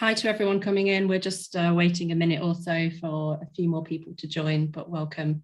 Hi to everyone coming in. We're just waiting a minute or so for a few more people to join, but welcome.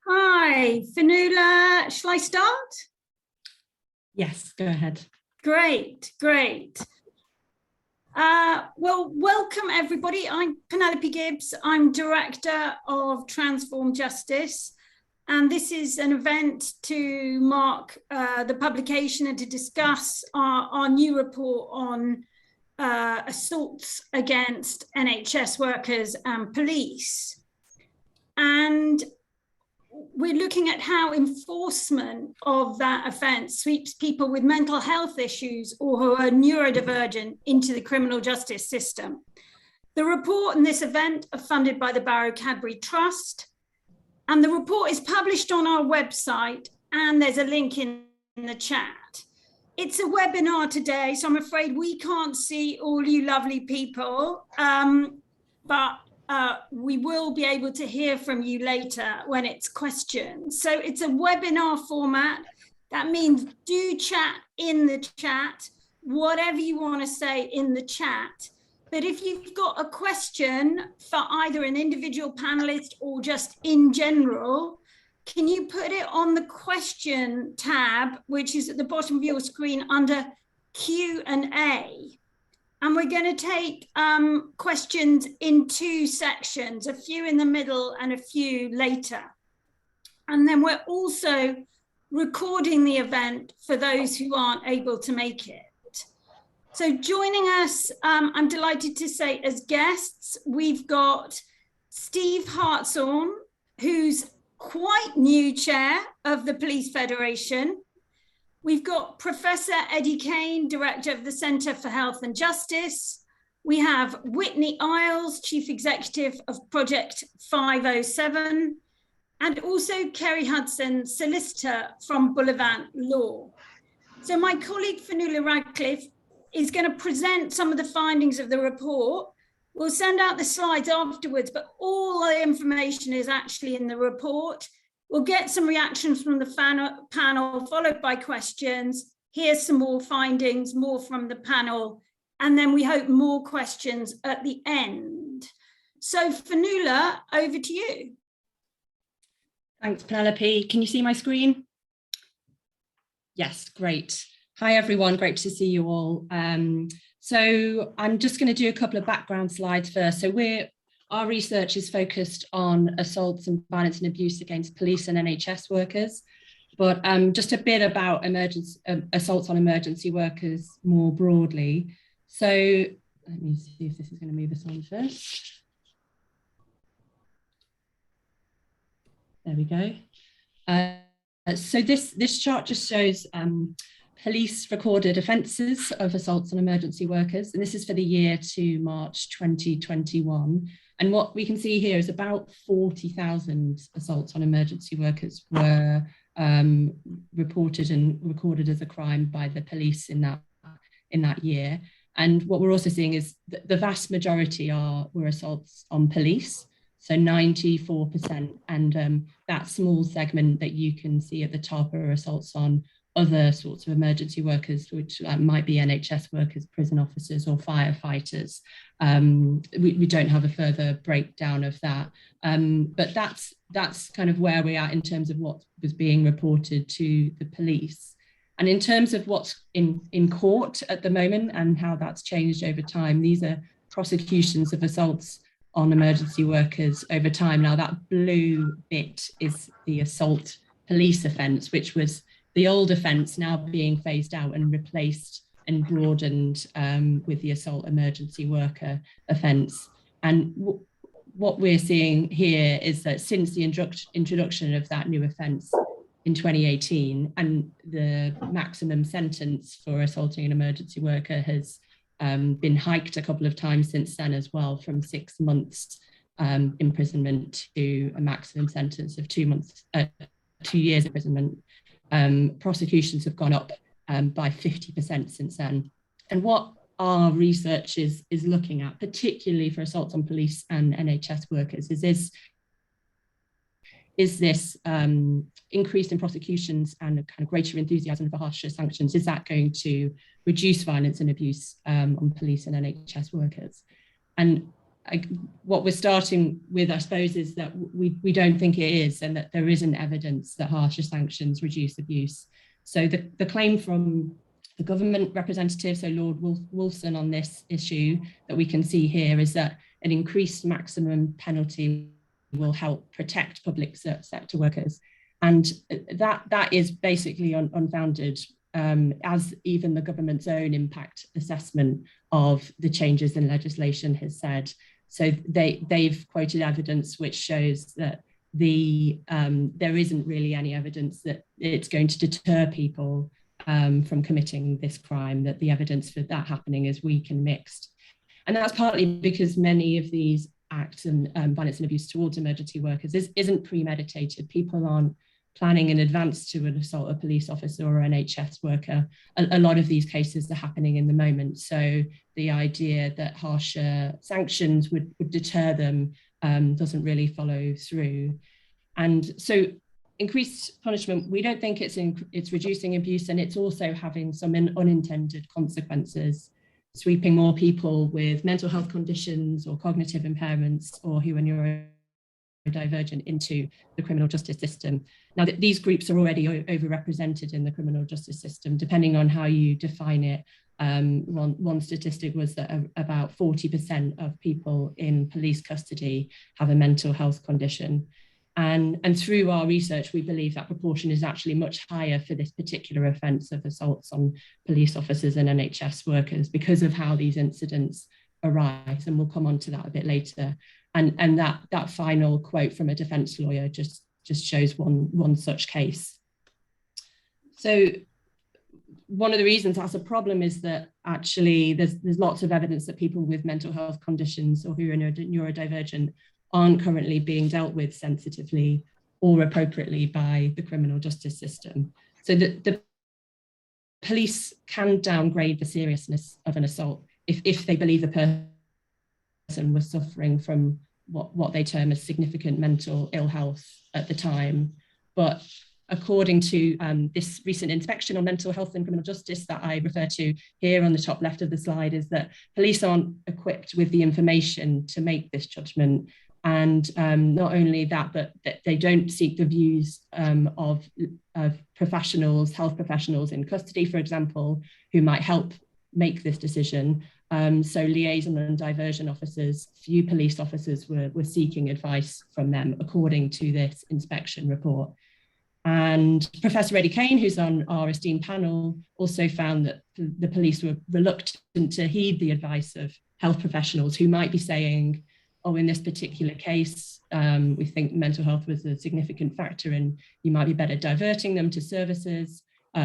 Hi, Fionnuala, shall I start? Yes, go ahead. Great. Well, welcome everybody. I'm Penelope Gibbs. I'm Director of Transform Justice. And this is an event to mark the publication and to discuss our new report on assaults against NHS workers and police. And we're looking at how enforcement of that offence sweeps people with mental health issues or who are neurodivergent into the criminal justice system. The report and this event are funded by the Barrow Cadbury Trust, and the report is published on our website, and there's a link in the chat. It's a webinar today, so I'm afraid we can't see all you lovely people, but we will be able to hear from you later when it's questions. So it's a webinar format. That means do chat in the chat, whatever you want to say in the chat. But if you've got a question for either an individual panelist or just in general, can you put it on the question tab, which is at the bottom of your screen under Q&A? And we're going to take questions in two sections, a few in the middle and a few later. And then we're also recording the event for those who aren't able to make it. So joining us, I'm delighted to say as guests, we've got Steve Hartshorn, who's quite new chair of the Police Federation. We've got Professor Eddie Kane, Director of the Centre for Health and Justice. We have Whitney Iles, Chief Executive of Project 507, and also Kerry Hudson, Solicitor from Bullivant Law. So my colleague Fionnuala Radcliffe is going to present some of the findings of the report. We'll send out the slides afterwards, but all the information is actually in the report. We'll get some reactions from the panel, followed by questions. Here's some more findings, more from the panel, and then we hope more questions at the end. So Fionnuala, over to you. Thanks, Penelope. Can you see my screen? Yes, great. Hi, everyone. Great to see you all. So I'm just going to do a couple of background slides first. So our research is focused on assaults and violence and abuse against police and NHS workers, but just a bit about assaults on emergency workers more broadly. So let me see if this is going to move us on first. There we go. So this chart just shows police recorded offences of assaults on emergency workers, and this is for the year to March 2021. And what we can see here is about 40,000 assaults on emergency workers were reported and recorded as a crime by the police in that year. And what we're also seeing is the vast majority were assaults on police, so 94%. And that small segment that you can see at the top are assaults on other sorts of emergency workers, which might be NHS workers, prison officers or firefighters. We don't have a further breakdown of that, but that's kind of where we are in terms of what was being reported to the police. And in terms of what's in court at the moment and how that's changed over time, these are prosecutions of assaults on emergency workers over time. Now that blue bit is the assault police offence, which was the old offence now being phased out and replaced and broadened with the assault emergency worker offence. And what we're seeing here is that since the introduction of that new offence in 2018, and the maximum sentence for assaulting an emergency worker has been hiked a couple of times since then as well, from 6 months imprisonment to a maximum sentence of 2 years imprisonment. Prosecutions have gone up by 50% since then. And what our research is looking at, particularly for assaults on police and NHS workers, is this increase in prosecutions and a kind of greater enthusiasm for harsher sanctions, is that going to reduce violence and abuse on police and NHS workers? And what we're starting with, I suppose, is that we don't think it is, and that there isn't evidence that harsher sanctions reduce abuse. So the claim from the government representative, so Lord Wolfson, on this issue that we can see here is that an increased maximum penalty will help protect public sector workers. And that is basically unfounded, as even the government's own impact assessment of the changes in legislation has said. So they've quoted evidence which shows that there isn't really any evidence that it's going to deter people from committing this crime, that the evidence for that happening is weak and mixed. And that's partly because many of these acts and violence and abuse towards emergency workers isn't premeditated. People aren't planning in advance to assault a police officer or an NHS worker. A lot of these cases are happening in the moment. So the idea that harsher sanctions would deter them doesn't really follow through. And so increased punishment, we don't think it's reducing abuse, and it's also having some unintended consequences, sweeping more people with mental health conditions or cognitive impairments or who are neurodivergent into the criminal justice system. Now, these groups are already overrepresented in the criminal justice system, depending on how you define it. One statistic was that about 40% of people in police custody have a mental health condition. And through our research, we believe that proportion is actually much higher for this particular offence of assaults on police officers and NHS workers because of how these incidents arise. And we'll come on to that a bit later. And that final quote from a defence lawyer just shows one such case. So one of the reasons that's a problem is that actually there's lots of evidence that people with mental health conditions or who are neurodivergent aren't currently being dealt with sensitively or appropriately by the criminal justice system. So the police can downgrade the seriousness of an assault if they believe the person was suffering from what they term as significant mental ill health at the time. But according to this recent inspection on mental health and criminal justice that I refer to here on the top left of the slide, is that police aren't equipped with the information to make this judgment. And not only that, but that they don't seek the views of professionals, health professionals in custody, for example, who might help make this decision. So liaison and diversion officers, few police officers were seeking advice from them, according to this inspection report. And Professor Kane, who's on our esteemed panel, also found that the police were reluctant to heed the advice of health professionals who might be saying, oh, in this particular case, we think mental health was a significant factor and you might be better diverting them to services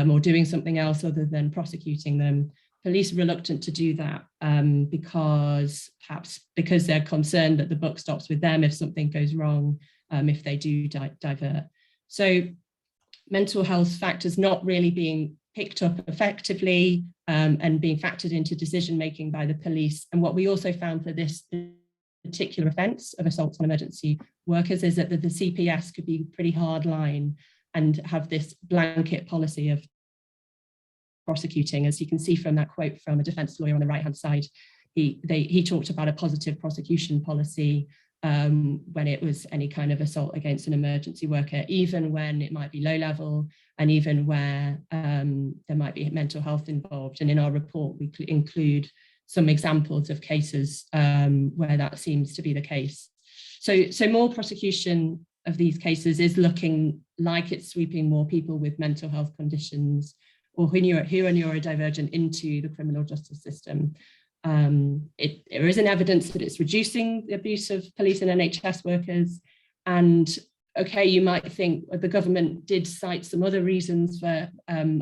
or doing something else other than prosecuting them. Police are reluctant to do that because they're concerned that the buck stops with them if something goes wrong, if they do divert. So mental health factors not really being picked up effectively and being factored into decision-making by the police. And what we also found for this particular offence of assaults on emergency workers is that the CPS could be pretty hard line and have this blanket policy of prosecuting. As you can see from that quote from a defence lawyer on the right-hand side, he talked about a positive prosecution policy when it was any kind of assault against an emergency worker, even when it might be low level and even where there might be mental health involved. And in our report, we include some examples of cases where that seems to be the case. So more prosecution of these cases is looking like it's sweeping more people with mental health conditions or who are neurodivergent into the criminal justice system. There isn't evidence that it's reducing the abuse of police and NHS workers. And okay, you might think the government did cite some other reasons for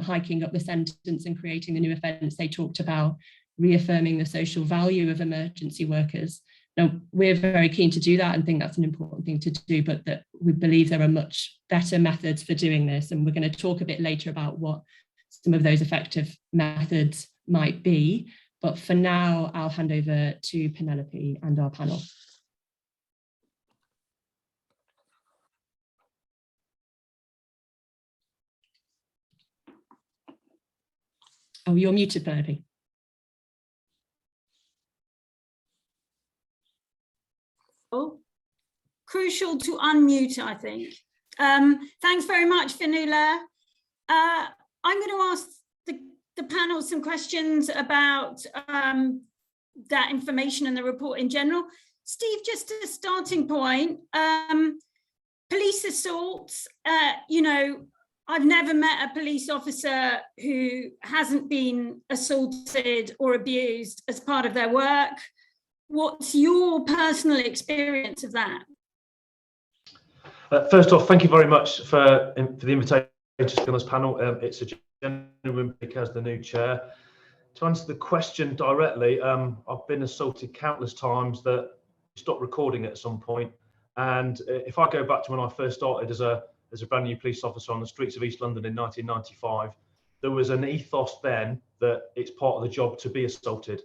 hiking up the sentence and creating the new offence. They talked about reaffirming the social value of emergency workers. Now, we're very keen to do that and think that's an important thing to do, but that we believe there are much better methods for doing this. And we're going to talk a bit later about what some of those effective methods might be. But for now, I'll hand over to Penelope and our panel. Oh, you're muted, Penelope. Oh, crucial to unmute, I think. Thanks very much, Fionnuala. I'm going to ask the panel some questions about that information and the report in general. Steve, just a starting point, police assaults, you know, I've never met a police officer who hasn't been assaulted or abused as part of their work. What's your personal experience of that? First off, thank you very much for the invitation to speak on this panel. It's a genuine pick as the new chair. To answer the question directly, I've been assaulted countless times that stopped recording at some point. And if I go back to when I first started as a brand new police officer on the streets of East London in 1995, there was an ethos then that it's part of the job to be assaulted.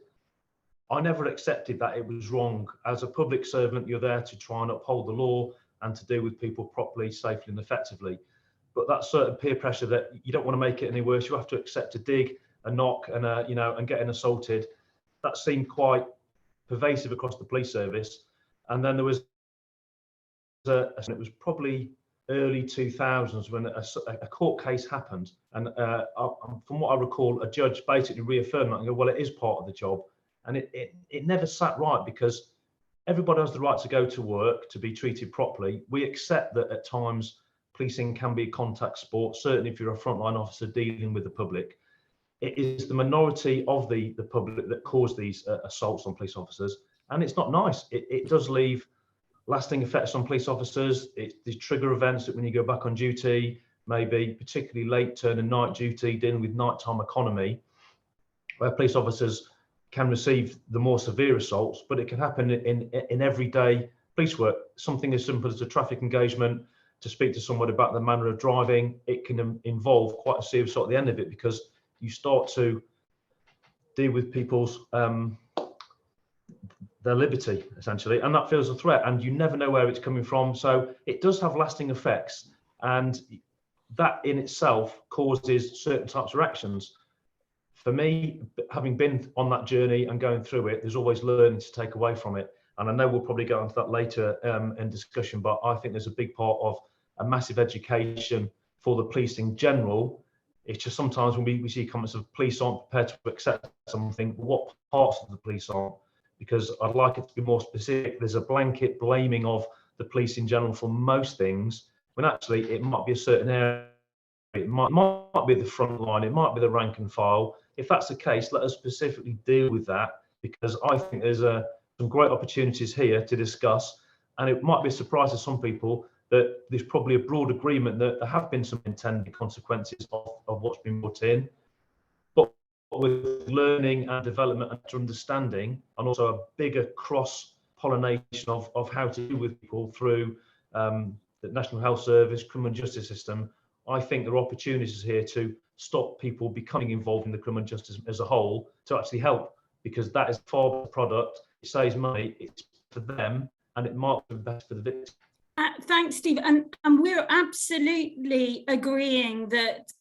I never accepted that it was wrong. As a public servant, you're there to try and uphold the law and to deal with people properly, safely and effectively. But that certain peer pressure that you don't want to make it any worse, you have to accept a dig, a knock and and getting assaulted. That seemed quite pervasive across the police service. And then there was it was probably early 2000s when a court case happened. And from what I recall, a judge basically reaffirmed that and go, well, it is part of the job. And it never sat right because everybody has the right to go to work, to be treated properly. We accept that at times policing can be a contact sport, certainly if you're a frontline officer dealing with the public. It is the minority of the public that cause these assaults on police officers. And it's not nice. It does leave lasting effects on police officers. It's these trigger events that when you go back on duty, maybe particularly late turn and night duty, dealing with nighttime economy, where police officers can receive the more severe assaults, but it can happen in everyday police work. Something as simple as a traffic engagement, to speak to someone about the manner of driving, it can involve quite a serious assault at the end of it because you start to deal with people's their liberty, essentially, and that feels a threat, and you never know where it's coming from. So it does have lasting effects, and that in itself causes certain types of reactions. For me, having been on that journey and going through it, there's always learning to take away from it. And I know we'll probably go into that later in discussion, but I think there's a big part of a massive education for the police in general. It's just sometimes when we see comments of police aren't prepared to accept something, what parts of the police aren't? Because I'd like it to be more specific. There's a blanket blaming of the police in general for most things, when actually it might be a certain area. It might be the front line, it might be the rank and file. If that's the case, let us specifically deal with that, because I think there's some great opportunities here to discuss. And it might be a surprise to some people that there's probably a broad agreement that there have been some intended consequences of what's been brought in. But with learning and development and understanding, and also a bigger cross-pollination of how to deal with people through the National Health Service, criminal justice system, I think there are opportunities here to stop people becoming involved in the criminal justice as a whole, to actually help, because that is far better product. It saves money, it's for them, and it might be better for the victim. Thanks, Steve. And we're absolutely agreeing that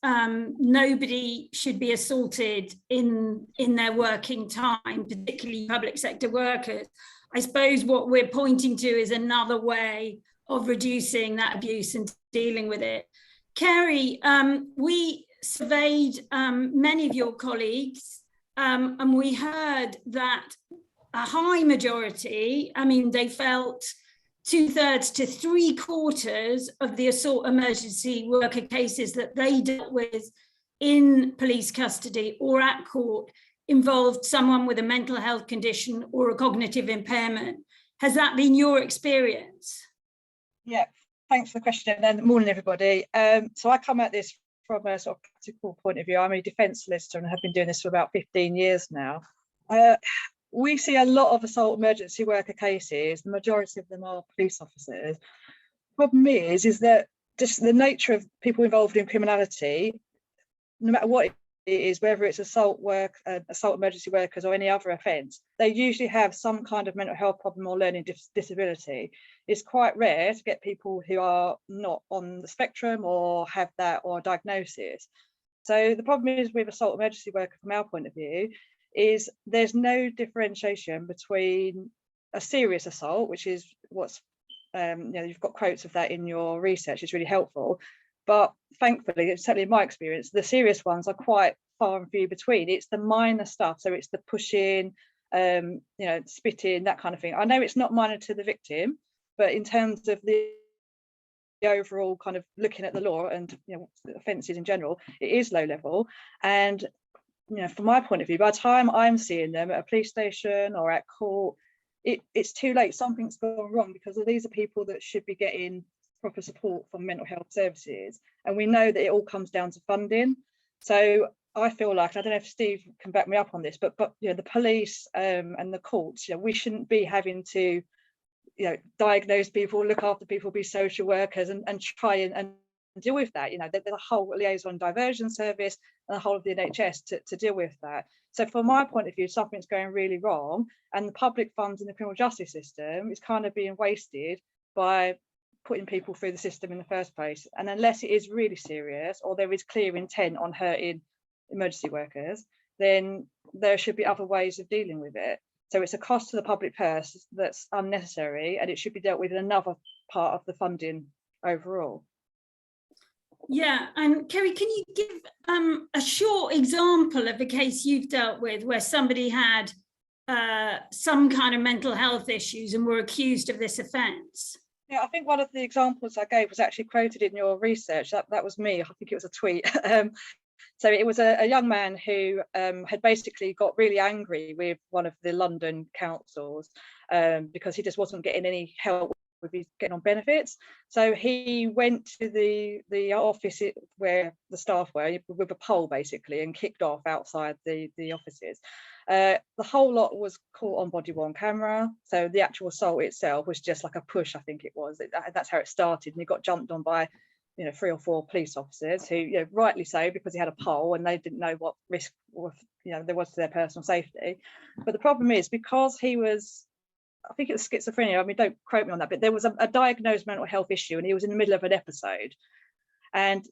nobody should be assaulted in their working time, particularly public sector workers. I suppose what we're pointing to is another way of reducing that abuse and dealing with it. Kerry, we surveyed many of your colleagues and we heard that a high majority, I mean, they felt 2/3 to 3/4 of the assault emergency worker cases that they dealt with in police custody or at court involved someone with a mental health condition or a cognitive impairment. Has that been your experience? Yeah, thanks for the question, and morning everybody. So I come at this from a sort of practical point of view. I'm a defence solicitor and have been doing this for about 15 years now. We see a lot of assault emergency worker cases. The majority of them are police officers. Problem is that just the nature of people involved in criminality, no matter what it is, whether it's assault emergency workers or any other offence, they usually have some kind of mental health problem or learning disability. It's quite rare to get people who are not on the spectrum or have that or a diagnosis. So the problem is with assault emergency worker from our point of view is there's no differentiation between a serious assault, which is what's, you've got quotes of that in your research, it's really helpful. But thankfully, certainly in my experience, the serious ones are quite far and few between. It's the minor stuff. So it's the pushing, spitting, that kind of thing. I know it's not minor to the victim, but in terms of the overall kind of looking at the law and offences in general, it is low level. And from my point of view, by the time I'm seeing them at a police station or at court, it's too late. Something's gone wrong, because these are people that should be getting proper support from mental health services, and we know that it all comes down to funding. So I feel like, I don't know if Steve can back me up on this, but the police and the courts, we shouldn't be having to diagnose people, look after people, be social workers and try and deal with that. There's a whole liaison diversion service and the whole of the NHS to deal with that. So from my point of view, something's going really wrong, and the public funds in the criminal justice system is kind of being wasted by putting people through the system in the first place. And unless it is really serious or there is clear intent on hurting emergency workers, then there should be other ways of dealing with it. So it's a cost to the public purse that's unnecessary, and it should be dealt with in another part of the funding overall. Yeah, and Kerry, can you give a short example of a case you've dealt with where somebody had some kind of mental health issues and were accused of this offence? Yeah, I think one of the examples I gave was actually quoted in your research. That was me. I think it was a tweet. So it was a young man who had basically got really angry with one of the London councils because he just wasn't getting any help with his getting on benefits. So he went to the office where the staff were with a pole basically and kicked off outside the offices. The whole lot was caught on body-worn camera. So the actual assault itself was just like a push, I think it was. That's how it started, and he got jumped on by 3 or 4 police officers who, rightly so, because he had a pole and they didn't know what risk there was to their personal safety. But the problem is, because he was, I think it was schizophrenia, I mean, don't quote me on that, but there was a diagnosed mental health issue and he was in the middle of an episode, and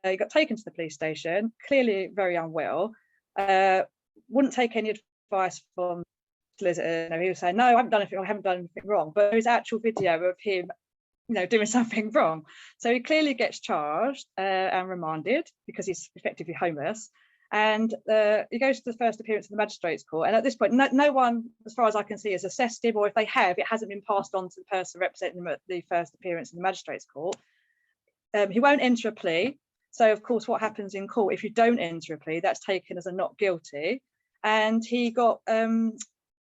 he got taken to the police station, clearly very unwell, wouldn't take any advice from Solicitor. He was saying, no, I haven't done anything wrong, but there's actual video of him doing something wrong. So he clearly gets charged and remanded because he's effectively homeless. And he goes to the first appearance in the magistrates court. And at this point, no one, as far as I can see, has assessed him, or if they have, it hasn't been passed on to the person representing him at the first appearance in the magistrates court. He won't enter a plea. So of course, what happens in court, if you don't enter a plea, that's taken as a not guilty. And he got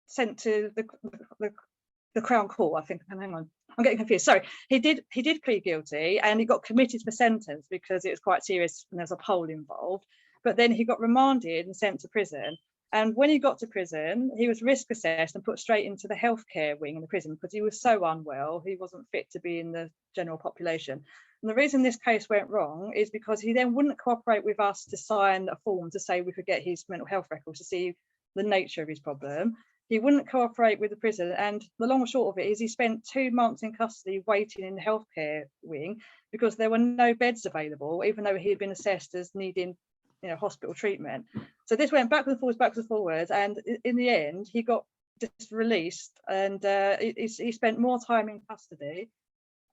sent to the Crown Court, I think. Hang on, I'm getting confused. Sorry, he did plead guilty, and he got committed for sentence because it was quite serious and there was a poll involved. But then he got remanded and sent to prison. And when he got to prison, he was risk assessed and put straight into the healthcare wing in the prison because he was so unwell, he wasn't fit to be in the general population. And the reason this case went wrong is because he then wouldn't cooperate with us to sign a form to say we could get his mental health records to see the nature of his problem. He wouldn't cooperate with the prison, and the long and short of it is he spent 2 months in custody waiting in the healthcare wing because there were no beds available, even though he had been assessed as needing hospital treatment. So this went backwards and forwards, and in the end he got just released, and he spent more time in custody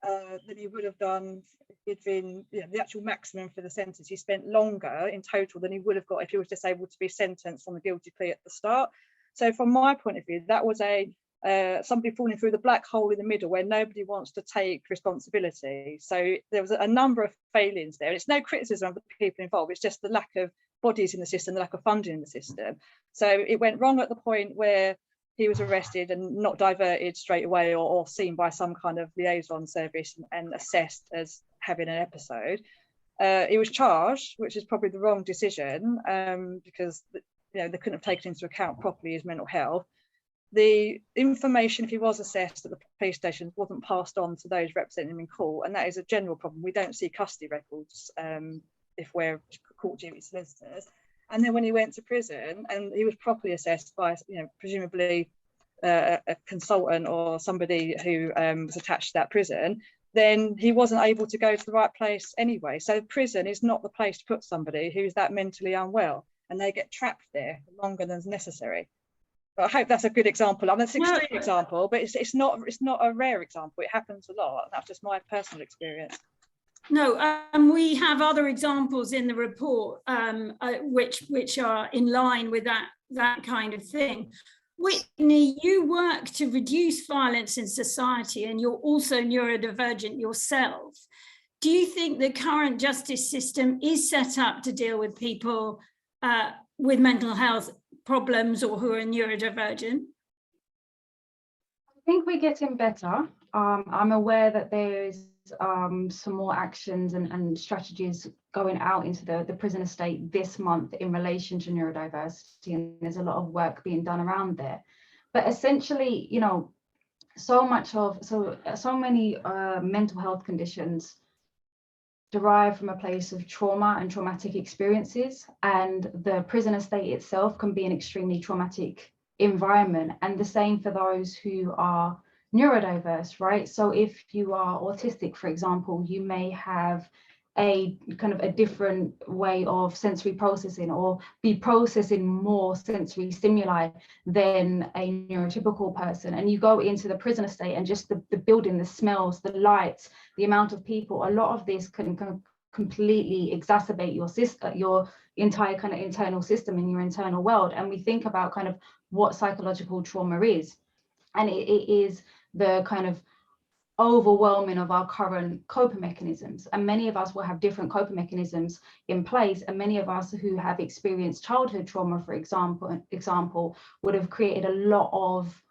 than he would have done if he'd been the actual maximum for the sentence. He spent longer in total than he would have got if he was just able to be sentenced on the guilty plea at the start. So from my point of view, that was a somebody falling through the black hole in the middle where nobody wants to take responsibility. So there was a number of failings there. It's no criticism of the people involved, it's just the lack of bodies in the system, the lack of funding in the system. So it went wrong at the point where he was arrested and not diverted straight away, or seen by some kind of liaison service and assessed as having an episode. He was charged, which is probably the wrong decision, because they couldn't have taken into account properly his mental health. The information, if he was assessed at the police station, wasn't passed on to those representing him in court, and that is a general problem. We don't see custody records if we're court duty solicitors. And then when he went to prison and he was properly assessed by, presumably a consultant or somebody who was attached to that prison, then he wasn't able to go to the right place anyway. So prison is not the place to put somebody who's that mentally unwell, and they get trapped there longer than is necessary. But I hope that's a good example. I mean, it's an extreme example, but it's not a rare example. It happens a lot. That's just my personal experience. No, we have other examples in the report which are in line with that kind of thing. Whitney, you work to reduce violence in society, and you're also neurodivergent yourself. Do you think the current justice system is set up to deal with people with mental health problems or who are neurodivergent? I think we're getting better. I'm aware that there's some more actions and strategies going out into the prison estate this month in relation to neurodiversity, and there's a lot of work being done around there. But essentially, so many mental health conditions derive from a place of trauma and traumatic experiences, and the prison estate itself can be an extremely traumatic environment, and the same for those who are neurodiverse, right? So if you are autistic, for example, you may have a kind of a different way of sensory processing, or be processing more sensory stimuli than a neurotypical person. And you go into the prison estate and just the building, the smells, the lights, the amount of people, a lot of this can completely exacerbate your entire kind of internal system and your internal world. And we think about kind of what psychological trauma is, and it is the kind of overwhelming of our current coping mechanisms, and many of us will have different coping mechanisms in place, and many of us who have experienced childhood trauma, for example, would have created a lot of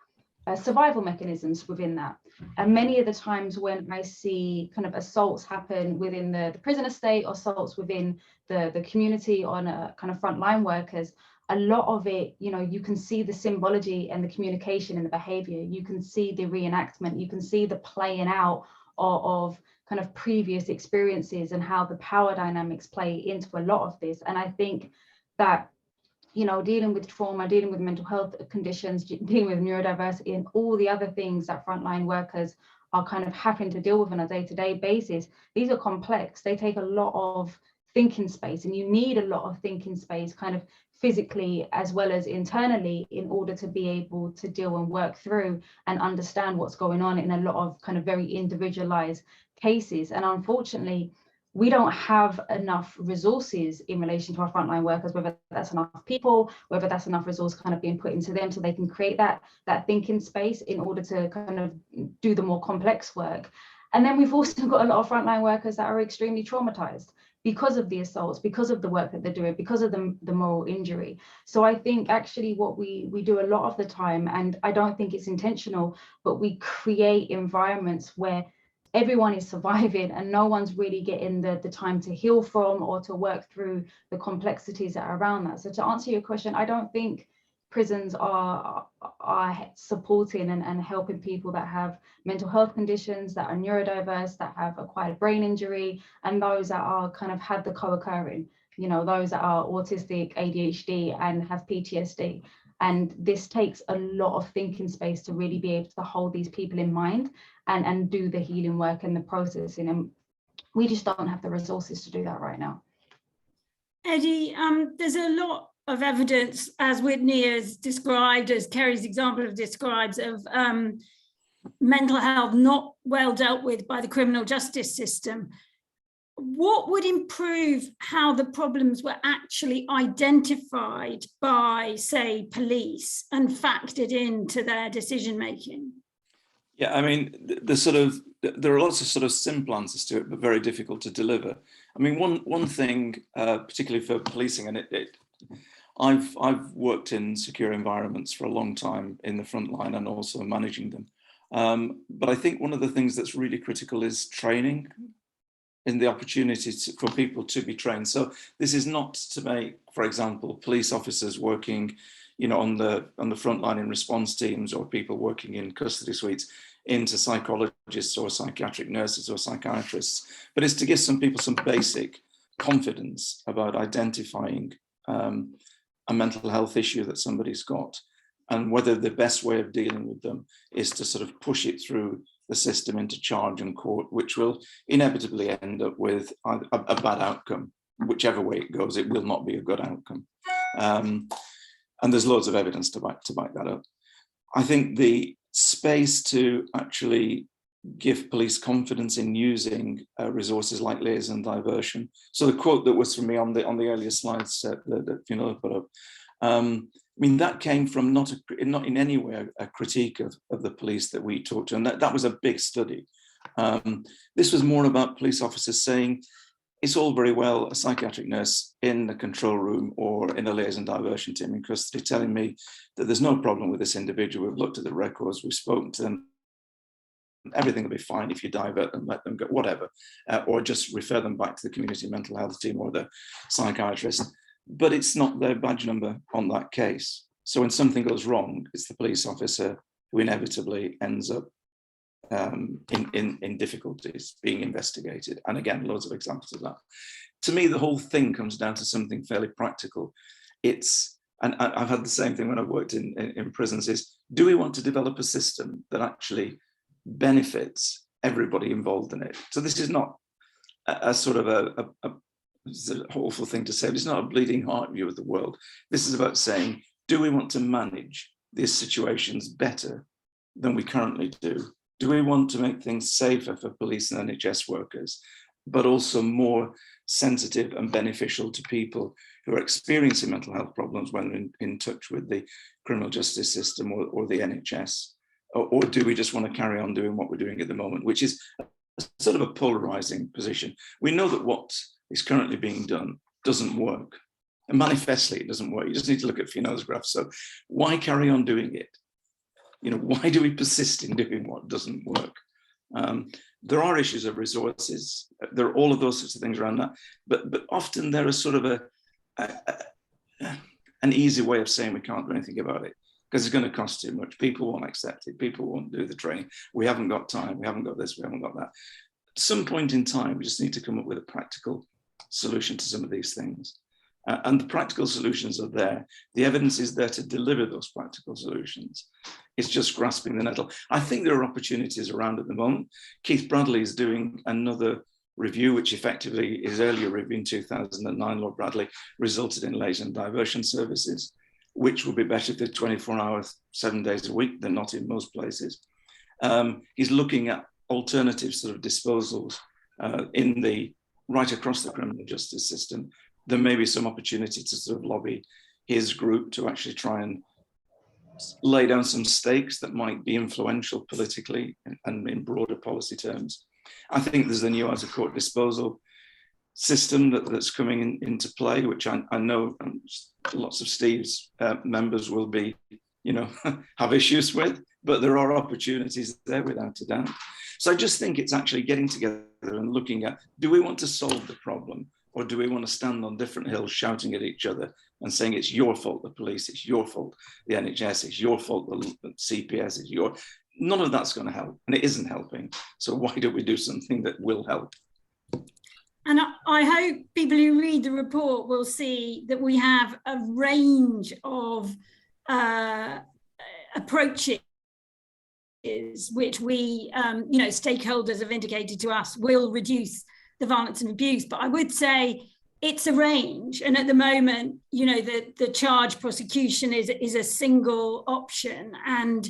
survival mechanisms within that. And many of the times when I see kind of assaults happen within the prison estate, or assaults within the community on a kind of frontline workers, a lot of it, you can see the symbology and the communication and the behavior. You can see the reenactment. You can see the playing out of kind of previous experiences and how the power dynamics play into a lot of this. And I think that, dealing with trauma, dealing with mental health conditions, dealing with neurodiversity and all the other things that frontline workers are kind of having to deal with on a day-to-day basis, these are complex. They take a lot of thinking space, and you need a lot of thinking space kind of physically as well as internally in order to be able to deal and work through and understand what's going on in a lot of kind of very individualized cases. And unfortunately, we don't have enough resources in relation to our frontline workers, whether that's enough people, whether that's enough resource kind of being put into them so they can create that thinking space in order to kind of do the more complex work. And then we've also got a lot of frontline workers that are extremely traumatized because of the assaults, because of the work that they're doing, because of the moral injury. So I think actually what we do a lot of the time, and I don't think it's intentional, but we create environments where everyone is surviving and no one's really getting the time to heal from or to work through the complexities that are around that. So to answer your question, I don't think prisons are supporting and helping people that have mental health conditions, that are neurodiverse, that have acquired brain injury, and those that are kind of have the co-occurring, those that are autistic, ADHD, and have PTSD. And this takes a lot of thinking space to really be able to hold these people in mind and do the healing work and the processing. And we just don't have the resources to do that right now. Eddie, there's a lot of evidence, as Whitney has described, as Kerry's example of describes, of mental health not well dealt with by the criminal justice system. what would improve how the problems were actually identified by, say, police and factored into their decision making? Yeah, I mean, there are lots of sort of simple answers to it, but very difficult to deliver. I mean, one thing, particularly for policing, and I've worked in secure environments for a long time in the front line and also managing them. But I think one of the things that's really critical is training and the opportunity for people to be trained. So this is not to make, for example, police officers working, on the front line in response teams or people working in custody suites into psychologists or psychiatric nurses or psychiatrists, but it's to give some people some basic confidence about identifying a mental health issue that somebody's got, and whether the best way of dealing with them is to sort of push it through the system into charge and court, which will inevitably end up with a bad outcome. Whichever way it goes, it will not be a good outcome. And there's loads of evidence to back that up. I think the space to actually give police confidence in using resources like liaison diversion. So the quote that was from me on the earlier slides that Fiona put up, I mean, that came from not in any way a critique of the police that we talked to, and that was a big study. This was more about police officers saying, it's all very well a psychiatric nurse in the control room or in a liaison diversion team in custody telling me that there's no problem with this individual. We've looked at the records, we've spoken to them, everything will be fine if you divert them, let them go, whatever, or just refer them back to the community mental health team or the psychiatrist. But it's not their badge number on that case. So when something goes wrong, it's the police officer who inevitably ends up in difficulties being investigated. And again, loads of examples of that. To me, the whole thing comes down to something fairly practical. And I've had the same thing when I've worked in prisons, is do we want to develop a system that actually benefits everybody involved in it? So this is not a sort of it's an awful thing to say, but it's not a bleeding heart view of the world. This is about saying, do we want to manage these situations better than we currently do? Do we want to make things safer for police and NHS workers, but also more sensitive and beneficial to people who are experiencing mental health problems when they're in touch with the criminal justice system or the NHS? Or do we just want to carry on doing what we're doing at the moment, which is sort of a polarizing position? We know that what is currently being done doesn't work. And manifestly, it doesn't work. You just need to look at Fiona's graph. So why carry on doing it? Why do we persist in doing what doesn't work? There are issues of resources. There are all of those sorts of things around that. But often there is sort of an easy way of saying we can't do anything about it because it's going to cost too much. People won't accept it. People won't do the training. We haven't got time. We haven't got this. We haven't got that. At some point in time, we just need to come up with a practical solution to some of these things. And the practical solutions are there. The evidence is there to deliver those practical solutions. It's just grasping the nettle. I think there are opportunities around at the moment. Keith Bradley is doing another review, which effectively his earlier review in 2009, Lord Bradley, resulted in liaison diversion services, which will be better if they're 24 hours, 7 days a week. They're not in most places. He's looking at alternative sort of disposals right across the criminal justice system. There may be some opportunity to sort of lobby his group to actually try and lay down some stakes that might be influential politically and in broader policy terms. I think there's the new out of court disposal system that's coming into play, which I know lots of Steve's members will be, have issues with, but there are opportunities there without a doubt. So I just think it's actually getting together and looking at, do we want to solve the problem? Or do we want to stand on different hills shouting at each other and saying it's your fault, the police, it's your fault, the NHS, it's your fault, the CPS, it's your... None of that's going to help, and it isn't helping. So why don't we do something that will help? And I hope people who read the report will see that we have a range of approaches which we, stakeholders have indicated to us will reduce the violence and abuse. But I would say it's a range. And at the moment, the charge prosecution is a single option. And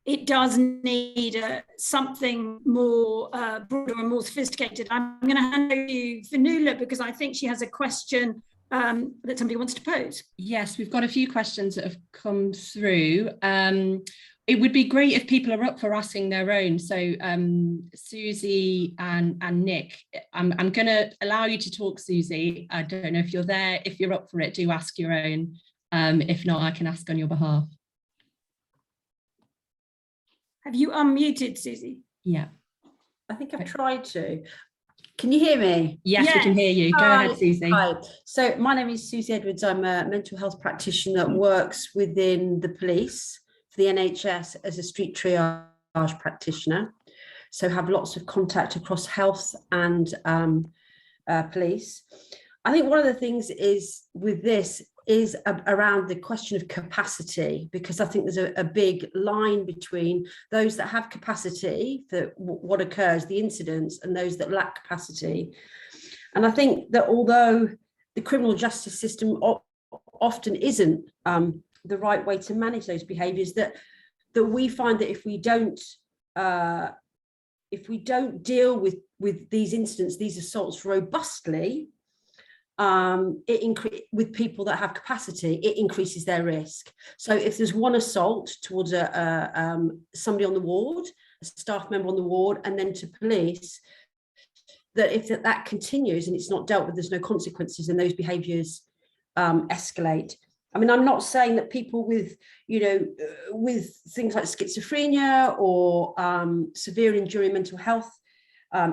it does need something more broader and more sophisticated. I'm going to hand over to you, Fanula, because I think she has a question that somebody wants to pose. Yes, we've got a few questions that have come through. It would be great if people are up for asking their own. So Susie and Nick, I'm going to allow you to talk, Susie. I don't know if you're there. If you're up for it, do ask your own. If not, I can ask on your behalf. Have you unmuted, Susie? Yeah. I think I've tried to. Can you hear me? Yes, we can hear you. Go ahead, Susie. Hi. So my name is Susie Edwards. I'm a mental health practitioner that works within the police for the NHS as a street triage practitioner. So have lots of contact across health and police. I think one of the things is with this is around the question of capacity, because I think there's a big line between those that have capacity for what occurs, the incidents, and those that lack capacity. And I think that although the criminal justice system often isn't the right way to manage those behaviours, that we find that if we don't deal with these incidents, these assaults robustly, with people that have capacity, it increases their risk. So if there's one assault towards somebody on the ward, a staff member on the ward, and then to police, that if that continues and it's not dealt with, there's no consequences, and those behaviours escalate. I mean, I'm not saying that people with, with things like schizophrenia or severe enduring mental health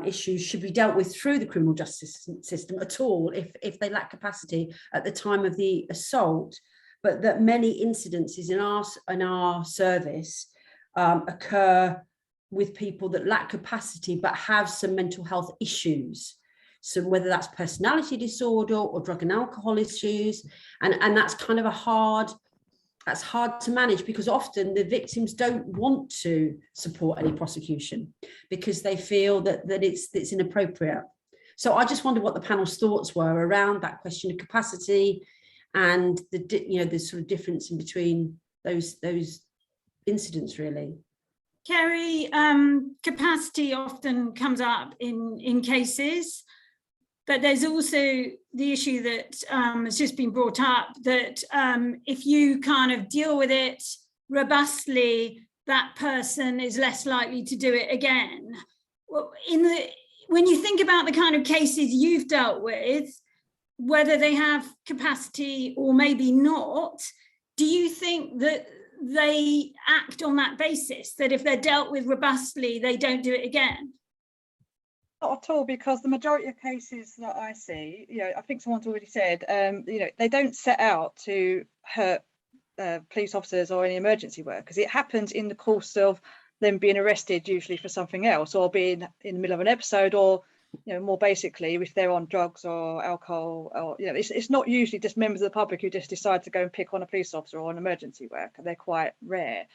issues should be dealt with through the criminal justice system at all if they lack capacity at the time of the assault, but that many incidences in our service occur with people that lack capacity but have some mental health issues. So whether that's personality disorder or drug and alcohol issues, and that's kind of hard to manage, because often the victims don't want to support any prosecution because they feel that it's inappropriate. So I just wondered what the panel's thoughts were around that question of capacity and the sort of difference in between those incidents, really. Kerry, capacity often comes up in cases, but there's also the issue that has just been brought up, that if you kind of deal with it robustly, that person is less likely to do it again. When you think about the kind of cases you've dealt with, whether they have capacity or maybe not, do you think that they act on that basis, that if they're dealt with robustly, they don't do it again? Not at all, because the majority of cases that I see, I think someone's already said, they don't set out to hurt police officers or any emergency workers. It happens in the course of them being arrested, usually for something else, or being in the middle of an episode, or more basically, if they're on drugs or alcohol, or it's not usually just members of the public who just decide to go and pick on a police officer or an emergency worker. They're quite rare.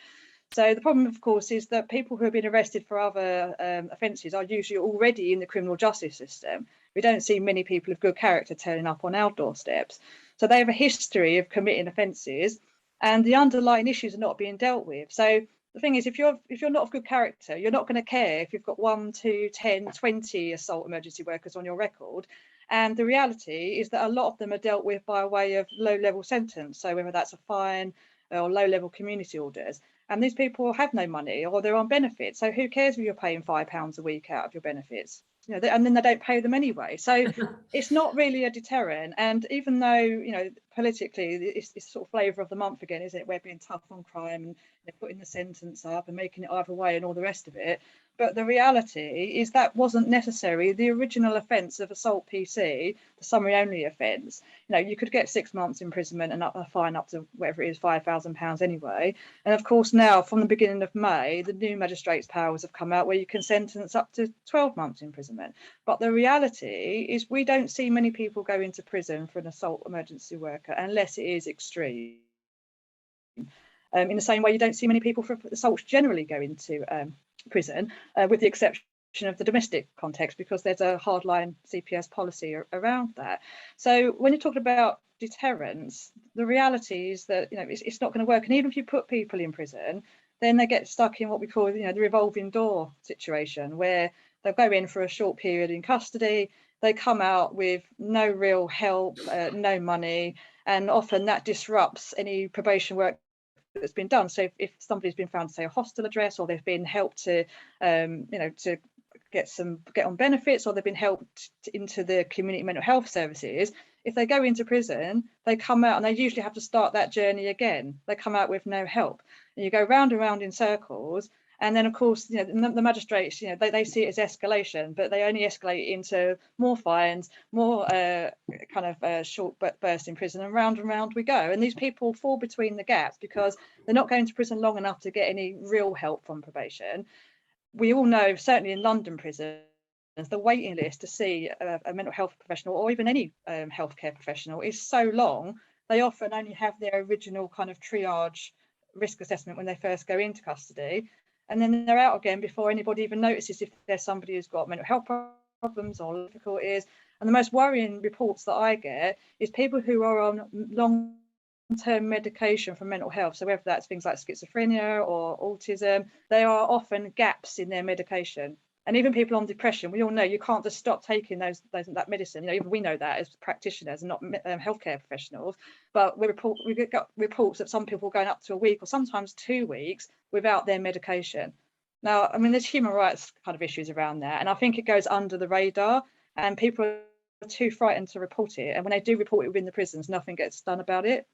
So the problem, of course, is that people who have been arrested for other offences are usually already in the criminal justice system. We don't see many people of good character turning up on our doorsteps. So they have a history of committing offences, and the underlying issues are not being dealt with. So the thing is, if you're not of good character, you're not going to care if you've got 1, 2, 10, 20 assault emergency workers on your record. And the reality is that a lot of them are dealt with by way of low-level sentence. So whether that's a fine or low-level community orders. And these people have no money, or they're on benefits. So who cares if you're paying £5 a week out of your benefits? And then they don't pay them anyway. So it's not really a deterrent. And even though, politically, it's sort of flavour of the month again, isn't it? We're being tough on crime and they're putting the sentence up and making it either way and all the rest of it. But the reality is that wasn't necessary. The original offence of assault PC, the summary only offence, you could get 6 months imprisonment and a fine up to whatever it is, £5,000 anyway. And of course, now from the beginning of May, the new magistrates' powers have come out where you can sentence up to 12 months imprisonment. But the reality is we don't see many people go into prison for an assault emergency worker unless it is extreme. In the same way, you don't see many people for assaults generally go into prison, with the exception of the domestic context, because there's a hardline CPS policy around that. So when you're talking about deterrence, the reality is that it's not going to work. And even if you put people in prison, then they get stuck in what we call, the revolving door situation, where they'll go in for a short period in custody, they come out with no real help, no money, and often that disrupts any probation work that's been done. So if somebody's been found, say, a hostel address, or they've been helped to, to get on benefits, or they've been helped into the community mental health services, if they go into prison, they come out and they usually have to start that journey again. They come out with no help, and you go round and round in circles. And then, of course, the magistrates, they see it as escalation, but they only escalate into more fines, more short bursts in prison, and round we go. And these people fall between the gaps because they're not going to prison long enough to get any real help from probation. We all know, certainly in London prisons, the waiting list to see a mental health professional, or even any healthcare professional, is so long. They often only have their original kind of triage risk assessment when they first go into custody, and then they're out again before anybody even notices if there's somebody who's got mental health problems or difficulties. And the most worrying reports that I get is people who are on long-term medication for mental health. So whether that's things like schizophrenia or autism, there are often gaps in their medication. And even people on depression, we all know you can't just stop taking that medicine. Even we know that as practitioners and not healthcare professionals. But we've got reports that some people are going up to a week or sometimes 2 weeks without their medication. Now, I mean, there's human rights kind of issues around that, and I think it goes under the radar, and people are too frightened to report it. And when they do report it within the prisons, nothing gets done about it.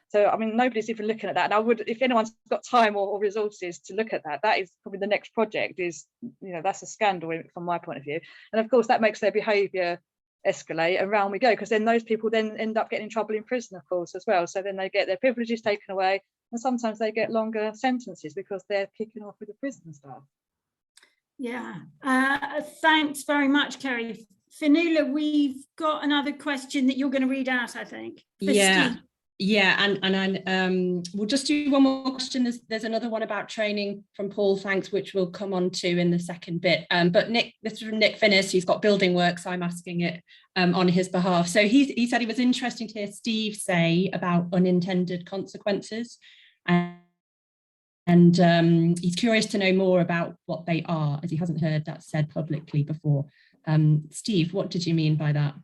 So, I mean, nobody's even looking at that. And I would, if anyone's got time or resources to look at that, that is probably the next project. Is, that's a scandal from my point of view. And of course, that makes their behaviour escalate, and round we go, because then those people then end up getting in trouble in prison, of course, as well. So then they get their privileges taken away, and sometimes they get longer sentences because they're kicking off with the prison staff. Yeah, thanks very much, Kerry. Fionnuala, we've got another question that you're going to read out, I think. Yeah, and we'll just do one more question. There's another one about training from Paul, thanks, which we'll come on to in the second bit. But Nick, this is from Nick Finnis, he's got building work, so I'm asking it on his behalf. So he said it was interesting to hear Steve say about unintended consequences, and he's curious to know more about what they are, as he hasn't heard that said publicly before. Steve, what did you mean by that?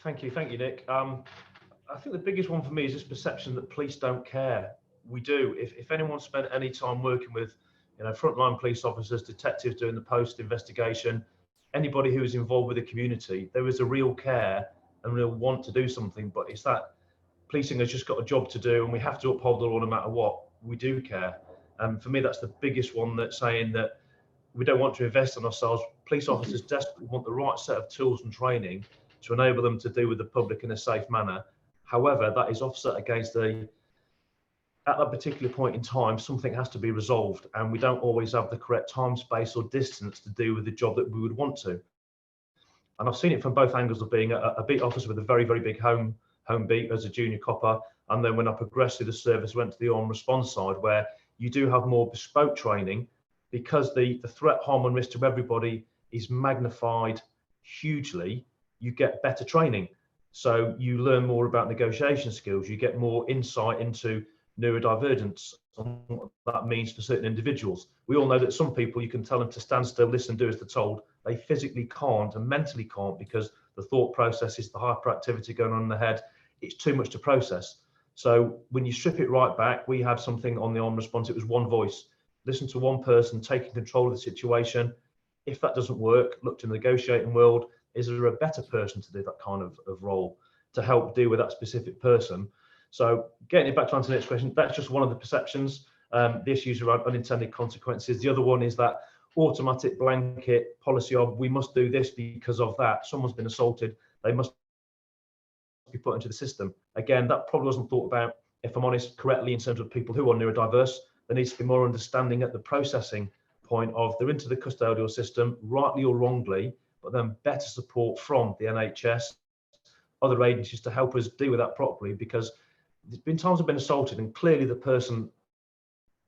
Thank you, Nick. I think the biggest one for me is this perception that police don't care. We do. If anyone spent any time working with, frontline police officers, detectives doing the post investigation, anybody who is involved with the community, there is a real care and real want to do something. But it's that policing has just got a job to do, and we have to uphold the law no matter what. We do care. And for me, that's the biggest one, that's saying that we don't want to invest in ourselves. Police officers desperately want the right set of tools and training to enable them to deal with the public in a safe manner. However, that is offset against at that particular point in time, something has to be resolved, and we don't always have the correct time, space, or distance to do with the job that we would want to. And I've seen it from both angles of being a beat officer with a very, very big home beat as a junior copper, and then when I progressed through the service, went to the armed response side, where you do have more bespoke training, because the threat, harm, and risk to everybody is magnified hugely. You get better training. So you learn more about negotiation skills, you get more insight into neurodivergence and what that means for certain individuals. We all know that some people, you can tell them to stand still, listen, do as they're told. They physically can't and mentally can't, because the thought process is the hyperactivity going on in the head. It's too much to process. So when you strip it right back, we had something on the armed response. It was one voice. Listen to one person taking control of the situation. If that doesn't work, look to the negotiating world. Is there a better person to do that kind of role to help deal with that specific person? So getting it back to answer the next question, that's just one of the perceptions. The issues around unintended consequences. The other one is that automatic blanket policy of we must do this because of that. Someone's been assaulted, they must be put into the system. Again, that probably wasn't thought about, if I'm honest, correctly in terms of people who are neurodiverse. There needs to be more understanding at the processing point of they're into the custodial system, rightly or wrongly, but then better support from the NHS, other agencies to help us deal with that properly, because there's been times I've been assaulted and clearly the person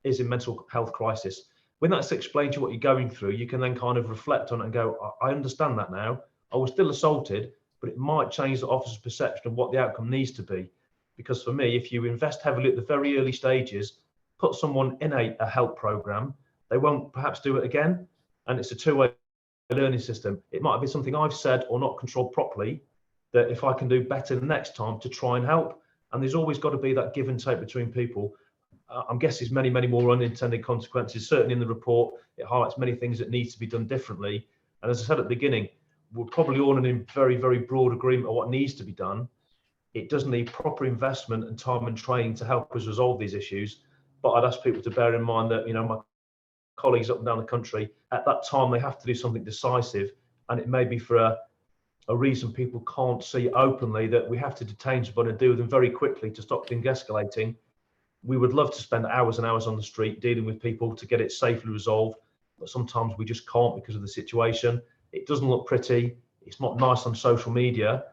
is in mental health crisis. When that's explained to you what you're going through, you can then kind of reflect on it and go, I understand that now. I was still assaulted, but it might change the officer's perception of what the outcome needs to be. Because for me, if you invest heavily at the very early stages, put someone in a help program, they won't perhaps do it again. And it's a two-way learning system. It might be something I've said or not controlled properly, that if I can do better the next time to try and help. And there's always got to be that give and take between people. I'm guessing there's many more unintended consequences. Certainly in the report, it highlights many things that need to be done differently. And as I said at the beginning, we're probably all in very, very broad agreement of what needs to be done. It does need proper investment and time and training to help us resolve these issues. But I'd ask people to bear in mind that, my colleagues up and down the country, at that time, they have to do something decisive. And it may be for a reason people can't see openly, that we have to detain somebody and deal with them very quickly to stop things escalating. We would love to spend hours and hours on the street dealing with people to get it safely resolved, but sometimes we just can't because of the situation. It doesn't look pretty. It's not nice on social media,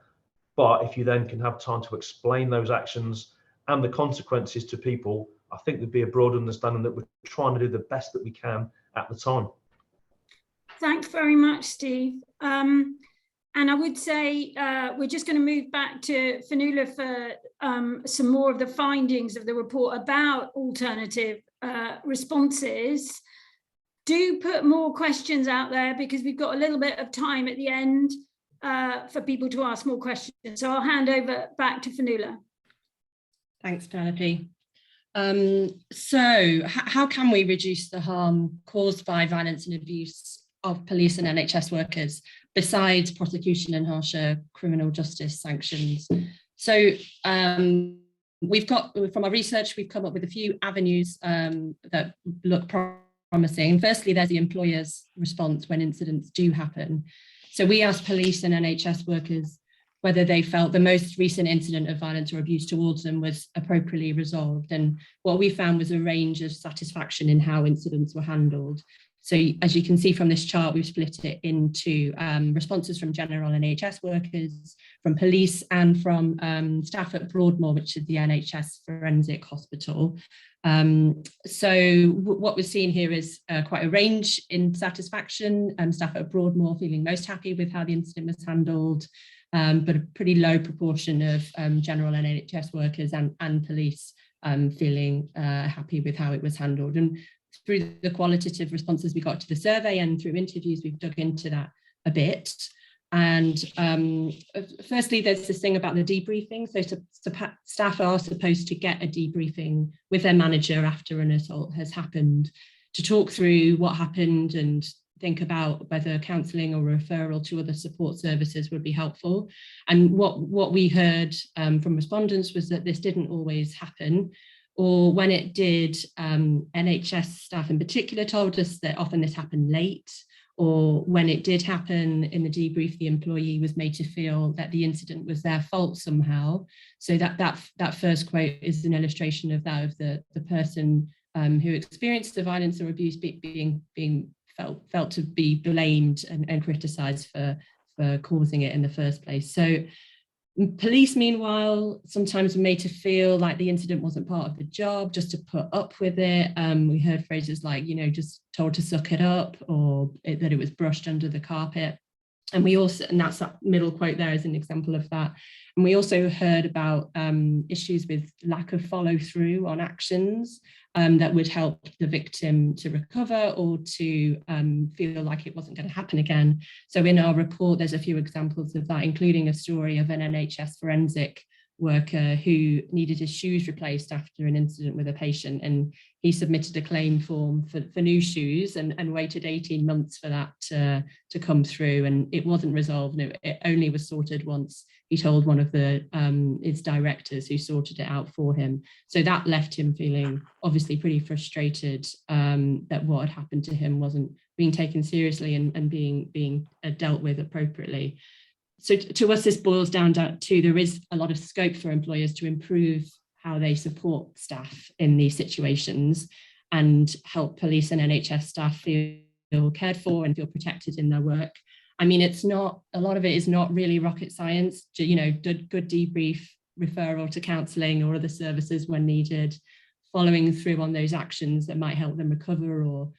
but if you then can have time to explain those actions and the consequences to people, I think there'd be a broad understanding that we're trying to do the best that we can at the time. Thanks very much, Steve. And I would say we're just going to move back to Fionnuala for some more of the findings of the report about alternative responses. Do put more questions out there, because we've got a little bit of time at the end for people to ask more questions. So I'll hand over back to Fionnuala. Thanks, Penelope. So how can we reduce the harm caused by violence and abuse of police and NHS workers, besides prosecution and harsher criminal justice sanctions? So we've got, from our research, we've come up with a few avenues that look promising. Firstly, there's the employer's response when incidents do happen. So we asked police and NHS workers whether they felt the most recent incident of violence or abuse towards them was appropriately resolved. And what we found was a range of satisfaction in how incidents were handled. So as you can see from this chart, we've split it into responses from general NHS workers, from police, and from staff at Broadmoor, which is the NHS Forensic Hospital. So what we're seeing here is quite a range in satisfaction. Staff at Broadmoor feeling most happy with how the incident was handled, but a pretty low proportion of general NHS workers and police feeling happy with how it was handled. And through the qualitative responses we got to the survey and through interviews, we've dug into that a bit. And firstly, there's this thing about the debriefing. So staff are supposed to get a debriefing with their manager after an assault has happened, to talk through what happened and think about whether counselling or referral to other support services would be helpful. And what we heard from respondents was that this didn't always happen, or when it did, NHS staff in particular told us that often this happened late, or when it did happen in the debrief, the employee was made to feel that the incident was their fault somehow. So that first quote is an illustration of that, of the person who experienced the violence or abuse being felt to be blamed and criticised for causing it in the first place. So police, meanwhile, sometimes were made to feel like the incident wasn't part of the job, just to put up with it. We heard phrases like, just told to suck it up, or that it was brushed under the carpet. And we also, and that's that middle quote there is an example of that. And we also heard about issues with lack of follow through on actions that would help the victim to recover or to feel like it wasn't going to happen again. So in our report, there's a few examples of that, including a story of an NHS forensic worker who needed his shoes replaced after an incident with a patient, and he submitted a claim form for new shoes and waited 18 months for that to come through, and it wasn't resolved. No, it only was sorted once he told one of his directors, who sorted it out for him. So that left him feeling obviously pretty frustrated that what had happened to him wasn't being taken seriously and being dealt with appropriately. So to us, this boils down to there is a lot of scope for employers to improve how they support staff in these situations and help police and NHS staff feel cared for and feel protected in their work. I mean, a lot of it is not really rocket science, good debrief, referral to counselling or other services when needed, following through on those actions that might help them recover or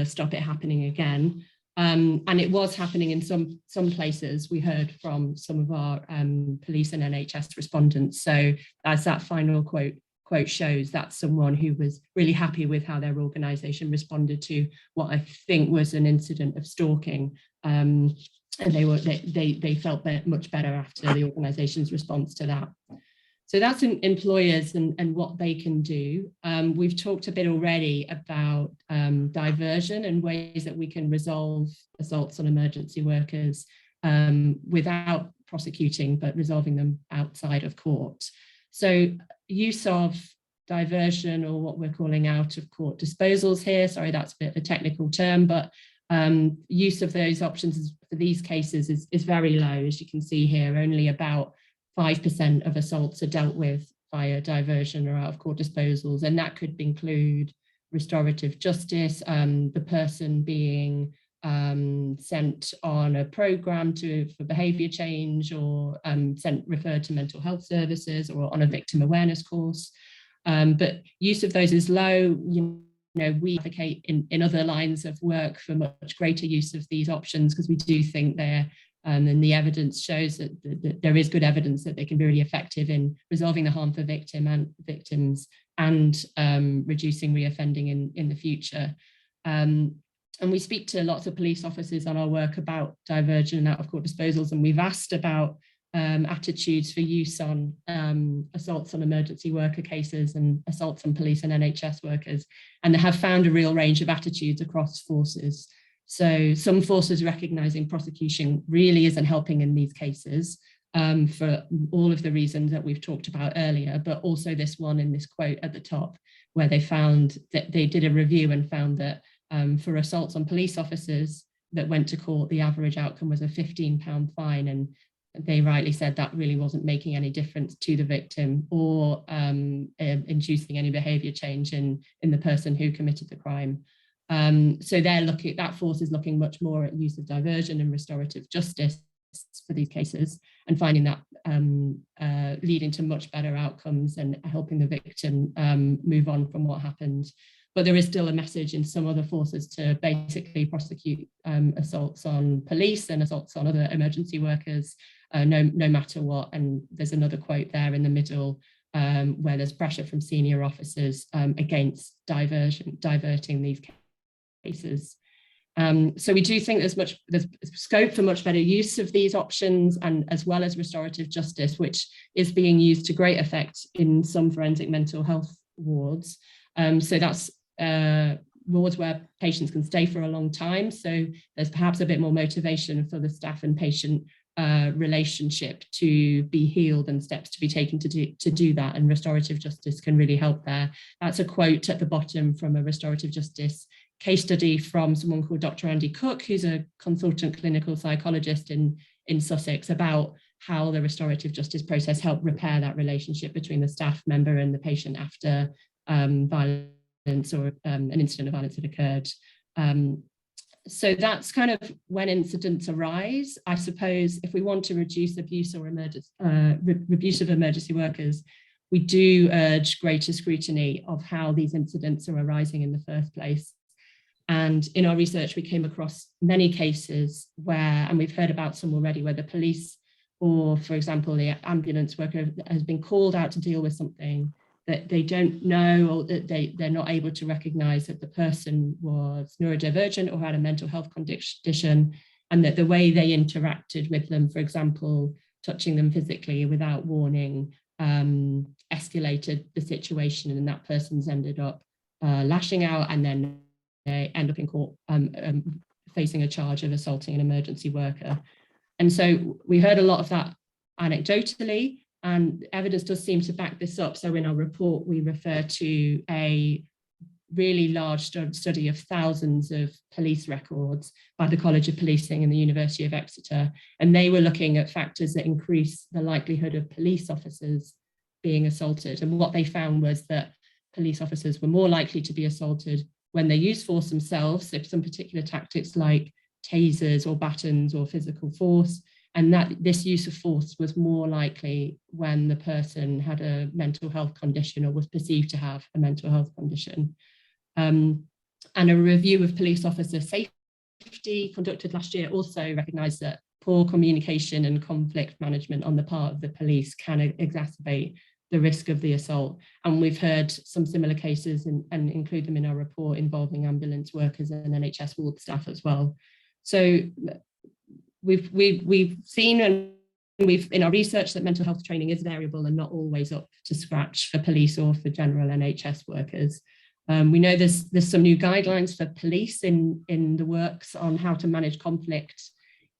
stop it happening again. And it was happening in some places. We heard from some of our police and NHS respondents. So as that final quote quote shows, that's someone who was really happy with how their organisation responded to what I think was an incident of stalking. And they felt much better after the organisation's response to that. So that's employers and what they can do. We've talked a bit already about diversion and ways that we can resolve assaults on emergency workers without prosecuting, but resolving them outside of court. So use of diversion, or what we're calling out of court disposals here, sorry, that's a bit of a technical term, but use of those options for these cases is very low. As you can see here, only about 5% of assaults are dealt with via diversion or out of court disposals, and that could include restorative justice, the person being sent on a program for behaviour change, or referred to mental health services, or on a victim awareness course. But use of those is low. We advocate in other lines of work for much greater use of these options, because we do think they're and the evidence shows that there is good evidence that they can be really effective in resolving the harm for victims and reducing reoffending in the future. And we speak to lots of police officers on our work about diversion and out of court disposals, and we've asked about attitudes for use on assaults on emergency worker cases and assaults on police and NHS workers, and they have found a real range of attitudes across forces. So some forces recognising prosecution really isn't helping in these cases for all of the reasons that we've talked about earlier, but also this one in this quote at the top, where they found that they did a review and found that for assaults on police officers that went to court, the average outcome was a £15 fine, and they rightly said that really wasn't making any difference to the victim or inducing any behaviour change in the person who committed the crime. So that force is looking much more at use of diversion and restorative justice for these cases, and finding that leading to much better outcomes and helping the victim move on from what happened. But there is still a message in some other forces to basically prosecute assaults on police and assaults on other emergency workers, no matter what. And there's another quote there in the middle where there's pressure from senior officers against diverting these cases. So we do think there's scope for much better use of these options, and as well as restorative justice, which is being used to great effect in some forensic mental health wards. So that's wards where patients can stay for a long time. So there's perhaps a bit more motivation for the staff and patient relationship to be healed, and steps to be taken to do that. And restorative justice can really help there. That's a quote at the bottom from a restorative justice case study from someone called Dr. Andy Cook, who's a consultant clinical psychologist in Sussex, about how the restorative justice process helped repair that relationship between the staff member and the patient after violence or an incident of violence had occurred. So that's kind of when incidents arise. I suppose if we want to reduce abuse or abuse of emergency workers, we do urge greater scrutiny of how these incidents are arising in the first place. And in our research, we came across many cases where, and we've heard about some already, where the police or, for example, the ambulance worker has been called out to deal with something that they don't know, or that they're not able to recognise that the person was neurodivergent or had a mental health condition, and that the way they interacted with them, for example, touching them physically without warning, escalated the situation, and that person's ended up lashing out, and then they end up in court facing a charge of assaulting an emergency worker. And so we heard a lot of that anecdotally, and evidence does seem to back this up. So in our report, we refer to a really large study of thousands of police records by the College of Policing and the University of Exeter. And they were looking at factors that increase the likelihood of police officers being assaulted. And what they found was that police officers were more likely to be assaulted when they use force themselves, so some particular tactics like tasers or batons or physical force, and that this use of force was more likely when the person had a mental health condition or was perceived to have a mental health condition. And a review of police officer safety conducted last year also recognised that poor communication and conflict management on the part of the police can exacerbate the risk of the assault. And we've heard some similar cases and include them in our report involving ambulance workers and NHS ward staff as well. So we've seen and we've in our research that mental health training is variable and not always up to scratch for police or for general NHS workers. We know there's some new guidelines for police in the works on how to manage conflict,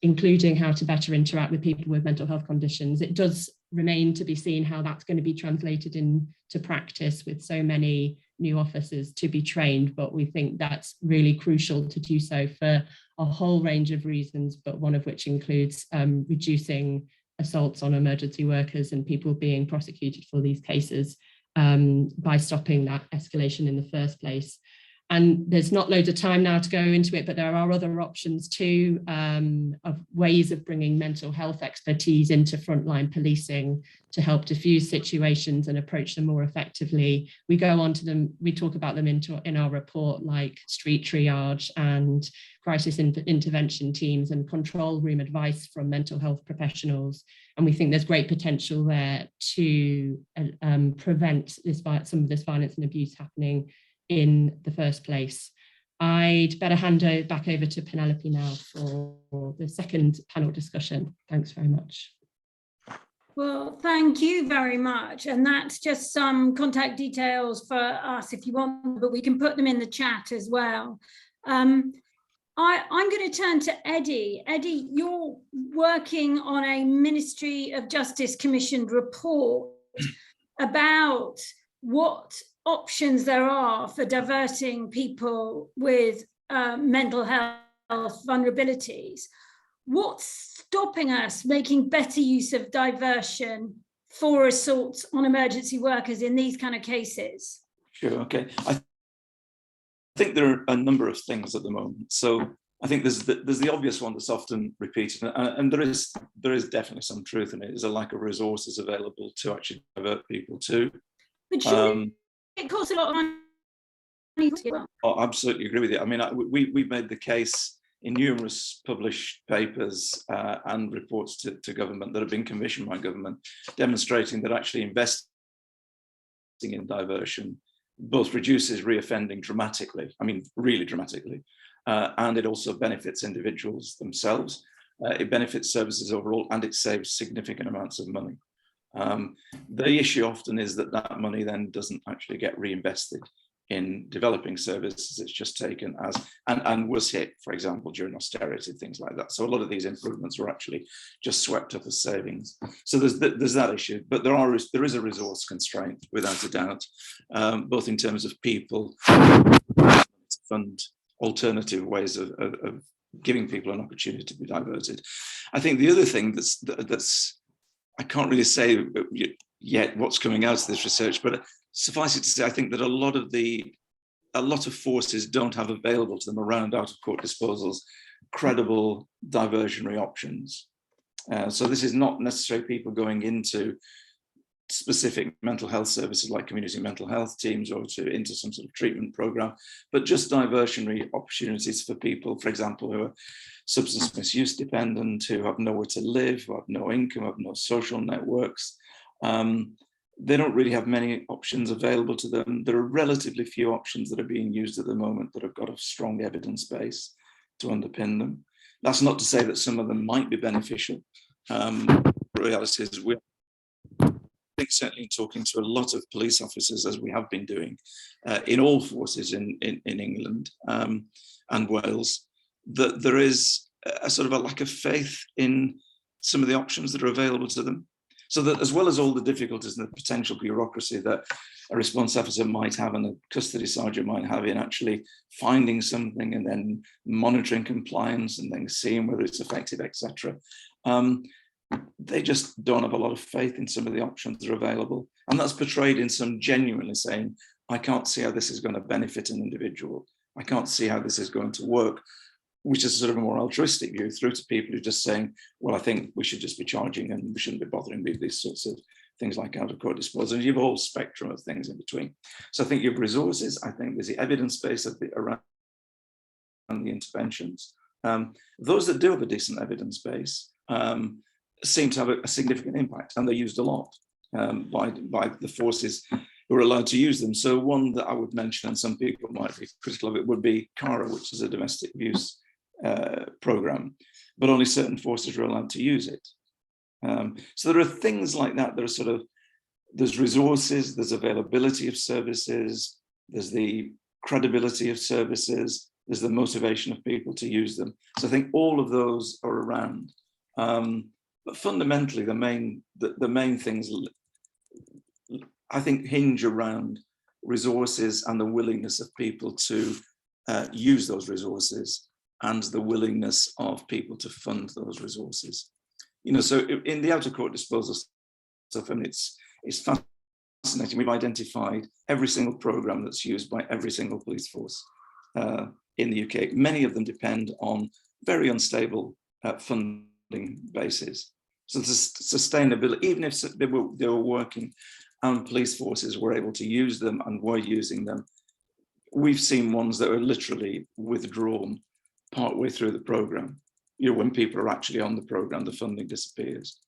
including how to better interact with people with mental health conditions. It does remain to be seen how that's going to be translated into practice with so many new officers to be trained, but we think that's really crucial to do so for a whole range of reasons, but one of which includes reducing assaults on emergency workers and people being prosecuted for these cases by stopping that escalation in the first place. And there's not loads of time now to go into it, but there are other options too, of ways of bringing mental health expertise into frontline policing to help diffuse situations and approach them more effectively. We go on to them, we talk about them in our report, like street triage and crisis intervention teams and control room advice from mental health professionals. And we think there's great potential there to prevent some of this violence and abuse happening in the first place. I'd better hand back over to Penelope now for the second panel discussion. Thanks very much. Well, thank you very much. And that's just some contact details for us if you want, but we can put them in the chat as well. I'm going to turn to Eddie. Eddie, you're working on a Ministry of Justice commissioned report about what options there are for diverting people with mental health vulnerabilities. What's stopping us making better use of diversion for assaults on emergency workers in these kind of cases? Sure, okay. I think there are a number of things at the moment. So I think there's the obvious one that's often repeated, and there is definitely some truth in it. There's a lack of resources available to actually divert people to. But surely it costs a lot of money. I absolutely agree with you. I mean, we've made the case in numerous published papers and reports to government that have been commissioned by government, demonstrating that actually investing in diversion both reduces reoffending dramatically, I mean, really dramatically, and it also benefits individuals themselves. It benefits services overall, and it saves significant amounts of money. The issue often is that that money then doesn't actually get reinvested in developing services. It's just taken as, and was hit, for example, during austerity, things like that. So a lot of these improvements were actually just swept up as savings. So there's that issue, but there is a resource constraint, without a doubt, both in terms of people to fund alternative ways of giving people an opportunity to be diverted. I think the other thing that's I can't really say yet what's coming out of this research, but suffice it to say, I think that a lot of forces don't have available to them around out-of-court disposals credible diversionary options. So this is not necessarily people going into specific mental health services like community mental health teams or into some sort of treatment program, but just diversionary opportunities for people, for example, who are substance misuse dependent, who have nowhere to live, who have no income, have no social networks. They don't really have many options available to them. There are relatively few options that are being used at the moment that have got a strong evidence base to underpin them. That's not to say that some of them might be beneficial. The reality is I think certainly talking to a lot of police officers, as we have been doing in all forces in England and Wales, that there is a sort of a lack of faith in some of the options that are available to them. So that as well as all the difficulties and the potential bureaucracy that a response officer might have and a custody sergeant might have in actually finding something and then monitoring compliance and then seeing whether it's effective, etc. They just don't have a lot of faith in some of the options that are available. And that's portrayed in some genuinely saying, I can't see how this is going to benefit an individual. I can't see how this is going to work, which is sort of a more altruistic view, through to people who are just saying, well, I think we should just be charging and we shouldn't be bothering with these sorts of things like out-of-court disposal. And you have a whole spectrum of things in between. So I think you have resources. I think there's the evidence base around the interventions. Those that do have a decent evidence base seem to have a significant impact, and they're used a lot. by the forces who are allowed to use them. So one that I would mention, and some people might be critical of it, would be CARA, which is a domestic abuse program, but only certain forces are allowed to use it. So there are things like that. There are there's resources, there's availability of services, there's the credibility of services, there's the motivation of people to use them. So I think all of those are around. But fundamentally, the main things I think hinge around resources and the willingness of people to use those resources and the willingness of people to fund those resources. So in the out of court disposal stuff, and it's fascinating. We've identified every single program that's used by every single police force in the UK. Many of them depend on very unstable funding bases. So the sustainability, even if they were working and police forces were able to use them and were using them, we've seen ones that are literally withdrawn partway through the program. When people are actually on the program, the funding disappears.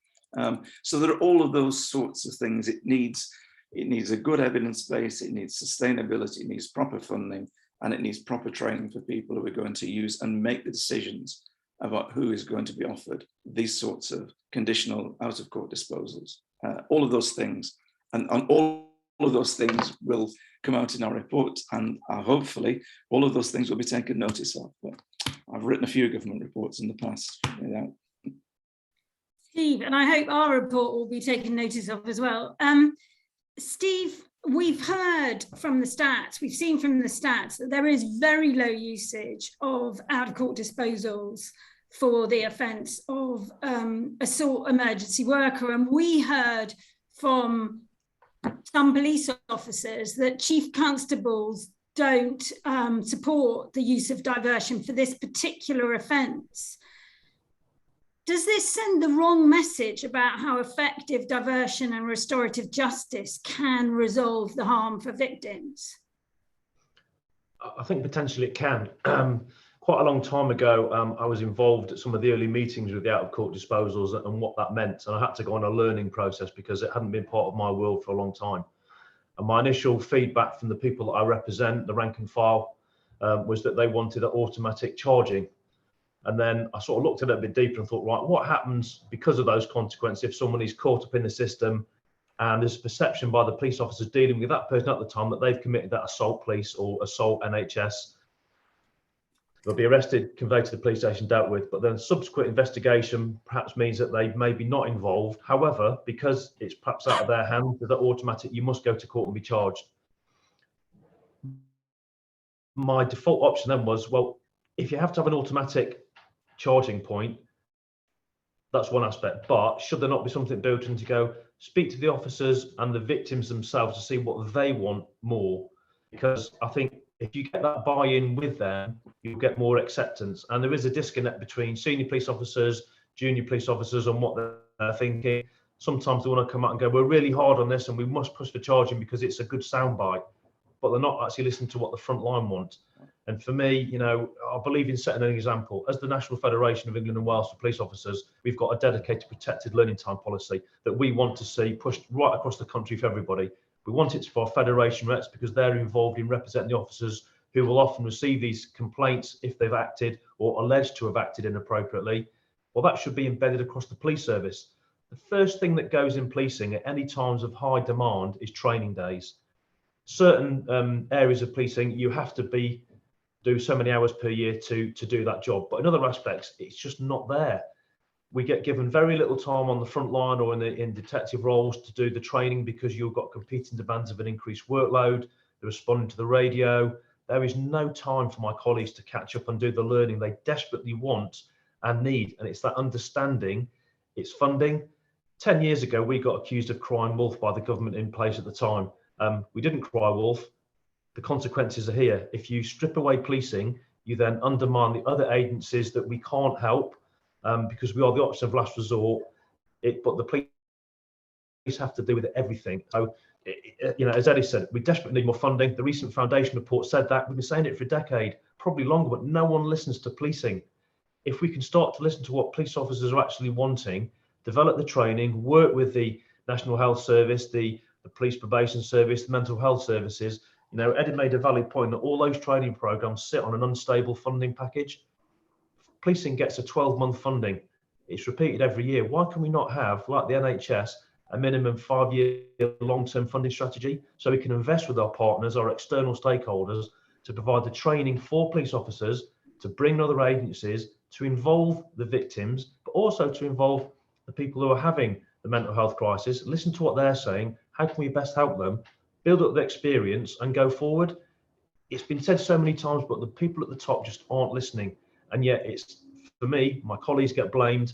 So there are all of those sorts of things. It needs a good evidence base, it needs sustainability, it needs proper funding, and it needs proper training for people who are going to use and make the decisions about who is going to be offered these sorts of conditional out-of-court disposals. All of those things, and all of those things will come out in our report, and hopefully all of those things will be taken notice of. But I've written a few government reports in the past. Steve, and I hope our report will be taken notice of as well. Steve, we've heard from the stats, we've seen from the stats that there is very low usage of out-of-court disposals for the offence of assault emergency worker. And we heard from some police officers that chief constables don't support the use of diversion for this particular offence. Does this send the wrong message about how effective diversion and restorative justice can resolve the harm for victims? I think potentially it can. Quite a long time ago, I was involved at some of the early meetings with the out-of-court disposals and what that meant. And I had to go on a learning process because it hadn't been part of my world for a long time. And my initial feedback from the people that I represent, the rank and file, was that they wanted automatic charging. And then I sort of looked at it a bit deeper and thought, right, what happens because of those consequences if someone is caught up in the system and there's a perception by the police officers dealing with that person at the time that they've committed that assault police or assault NHS. They'll be arrested, conveyed to the police station, dealt with, but then subsequent investigation perhaps means that they may be not involved. However, because it's perhaps out of their hands, that automatic, you must go to court and be charged. My default option then was, well, if you have to have an automatic charging point, that's one aspect, but should there not be something built in to go speak to the officers and the victims themselves to see what they want more? Because I think if you get that buy-in with them, you'll get more acceptance. And there is a disconnect between senior police officers, junior police officers, and what they're thinking. Sometimes they want to come out and go, we're really hard on this and we must push for charging because it's a good soundbite, but they're not actually listening to what the front line want. And for me, I believe in setting an example. As the National Federation of England and Wales for Police Officers, we've got a dedicated protected learning time policy that we want to see pushed right across the country for everybody. We want it for our Federation reps because they're involved in representing the officers who will often receive these complaints if they've acted or alleged to have acted inappropriately. Well, that should be embedded across the police service. The first thing that goes in policing at any times of high demand is training days. Certain areas of policing, you have to do so many hours per year to do that job. But in other aspects, it's just not there. We get given very little time on the front line or in detective roles to do the training because you've got competing demands of an increased workload. They're responding to the radio. There is no time for my colleagues to catch up and do the learning they desperately want and need. And it's that understanding, it's funding. 10 years ago, we got accused of crying wolf by the government in place at the time. We didn't cry wolf. The consequences are here. If you strip away policing, you then undermine the other agencies that we can't help because we are the option of last resort. But the police have to do with everything. So, as Eddie said, we desperately need more funding. The recent foundation report said that. We've been saying it for a decade, probably longer, but no one listens to policing. If we can start to listen to what police officers are actually wanting, develop the training, work with the National Health Service, the Police Probation Service, the mental health services. You know, Ed made a valid point that all those training programs sit on an unstable funding package. Policing gets a 12-month funding. It's repeated every year. Why can we not have, like the NHS, a minimum 5-year long-term funding strategy so we can invest with our partners, our external stakeholders, to provide the training for police officers, to bring other agencies, to involve the victims, but also to involve the people who are having the mental health crisis, listen to what they're saying, how can we best help them, build up the experience and go forward. It's been said so many times, but the people at the top just aren't listening. And yet it's, for me, my colleagues get blamed.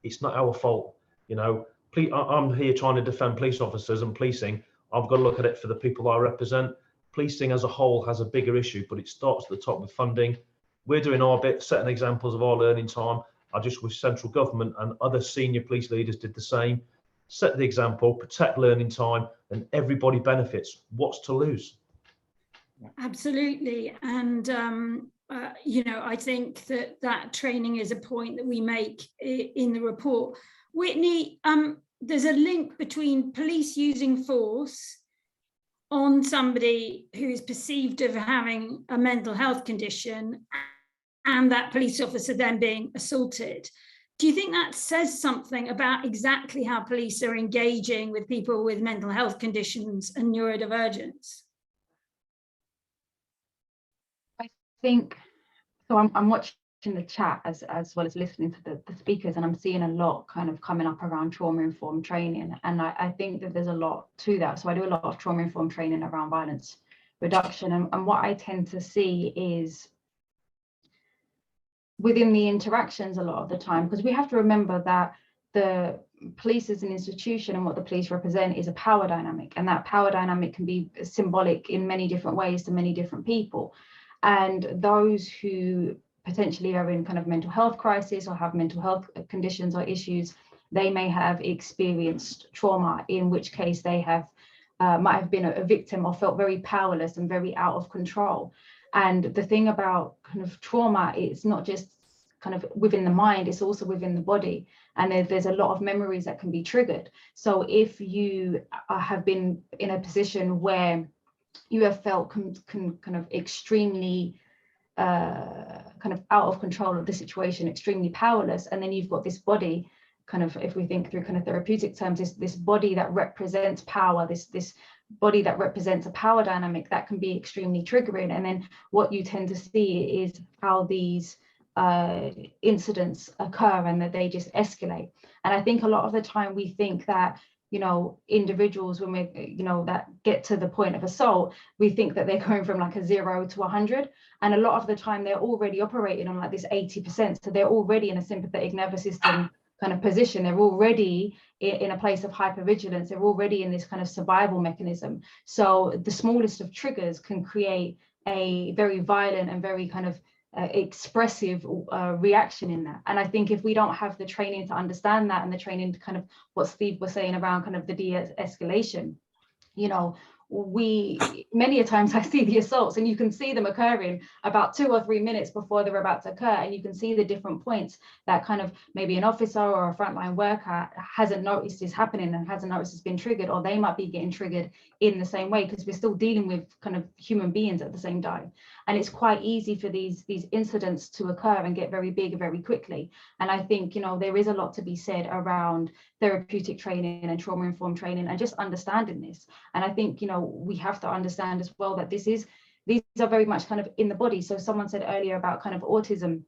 It's not our fault. You know, I'm here trying to defend police officers and policing. I've got to look at it for the people I represent. Policing as a whole has a bigger issue, but it starts at the top with funding. We're doing our bit, setting examples of our learning time. I just wish central government and other senior police leaders did the same. Set the example, protect learning time, and everybody benefits. What's to lose? Absolutely. And, you know, I think that training is a point that we make in the report. Whitney, there's a link between police using force on somebody who is perceived of having a mental health condition and that police officer then being assaulted. Do you think that says something about exactly how police are engaging with people with mental health conditions and neurodivergence? I think so. I'm watching the chat as well as listening to the speakers, and I'm seeing a lot kind of coming up around trauma-informed training, and I think that there's a lot to that. So I do a lot of trauma-informed training around violence reduction, and what I tend to see is within the interactions a lot of the time, because we have to remember that the police as an institution and what the police represent is a power dynamic, and that power dynamic can be symbolic in many different ways to many different people. And those who potentially are in kind of mental health crisis or have mental health conditions or issues, they may have experienced trauma, in which case they have might have been a victim or felt very powerless and very out of control. And the thing about kind of trauma, it's not just kind of within the mind, it's also within the body. And there's a lot of memories that can be triggered. So if you have been in a position where you have felt kind of extremely kind of out of control of the situation, extremely powerless, and then you've got this body, kind of, if we think through kind of therapeutic terms, this body that represents power, this body that represents a power dynamic that can be extremely triggering. And then what you tend to see is how these incidents occur and that they just escalate. And I think a lot of the time we think that, you know, individuals, when we, you know, that get to the point of assault, we think that they're going from like a 0 to 100. And a lot of the time they're already operating on like this 80%. So they're already in a sympathetic nervous system kind of position. They're already in a place of hypervigilance. They're already in this kind of survival mechanism. So the smallest of triggers can create a very violent and very kind of expressive reaction in that. And I think if we don't have the training to understand that, and the training to kind of what Steve was saying around kind of the de-escalation, you know, many a times I see the assaults and you can see them occurring about 2 or 3 minutes before they're about to occur, and you can see the different points that kind of maybe an officer or a frontline worker hasn't noticed is happening and hasn't noticed it's been triggered, or they might be getting triggered in the same way, because we're still dealing with kind of human beings at the same time. And it's quite easy for these incidents to occur and get very big very quickly. And I think, you know, there is a lot to be said around therapeutic training and trauma-informed training and just understanding this. And I think, you know, we have to understand as well that these are very much kind of in the body. So someone said earlier about kind of autism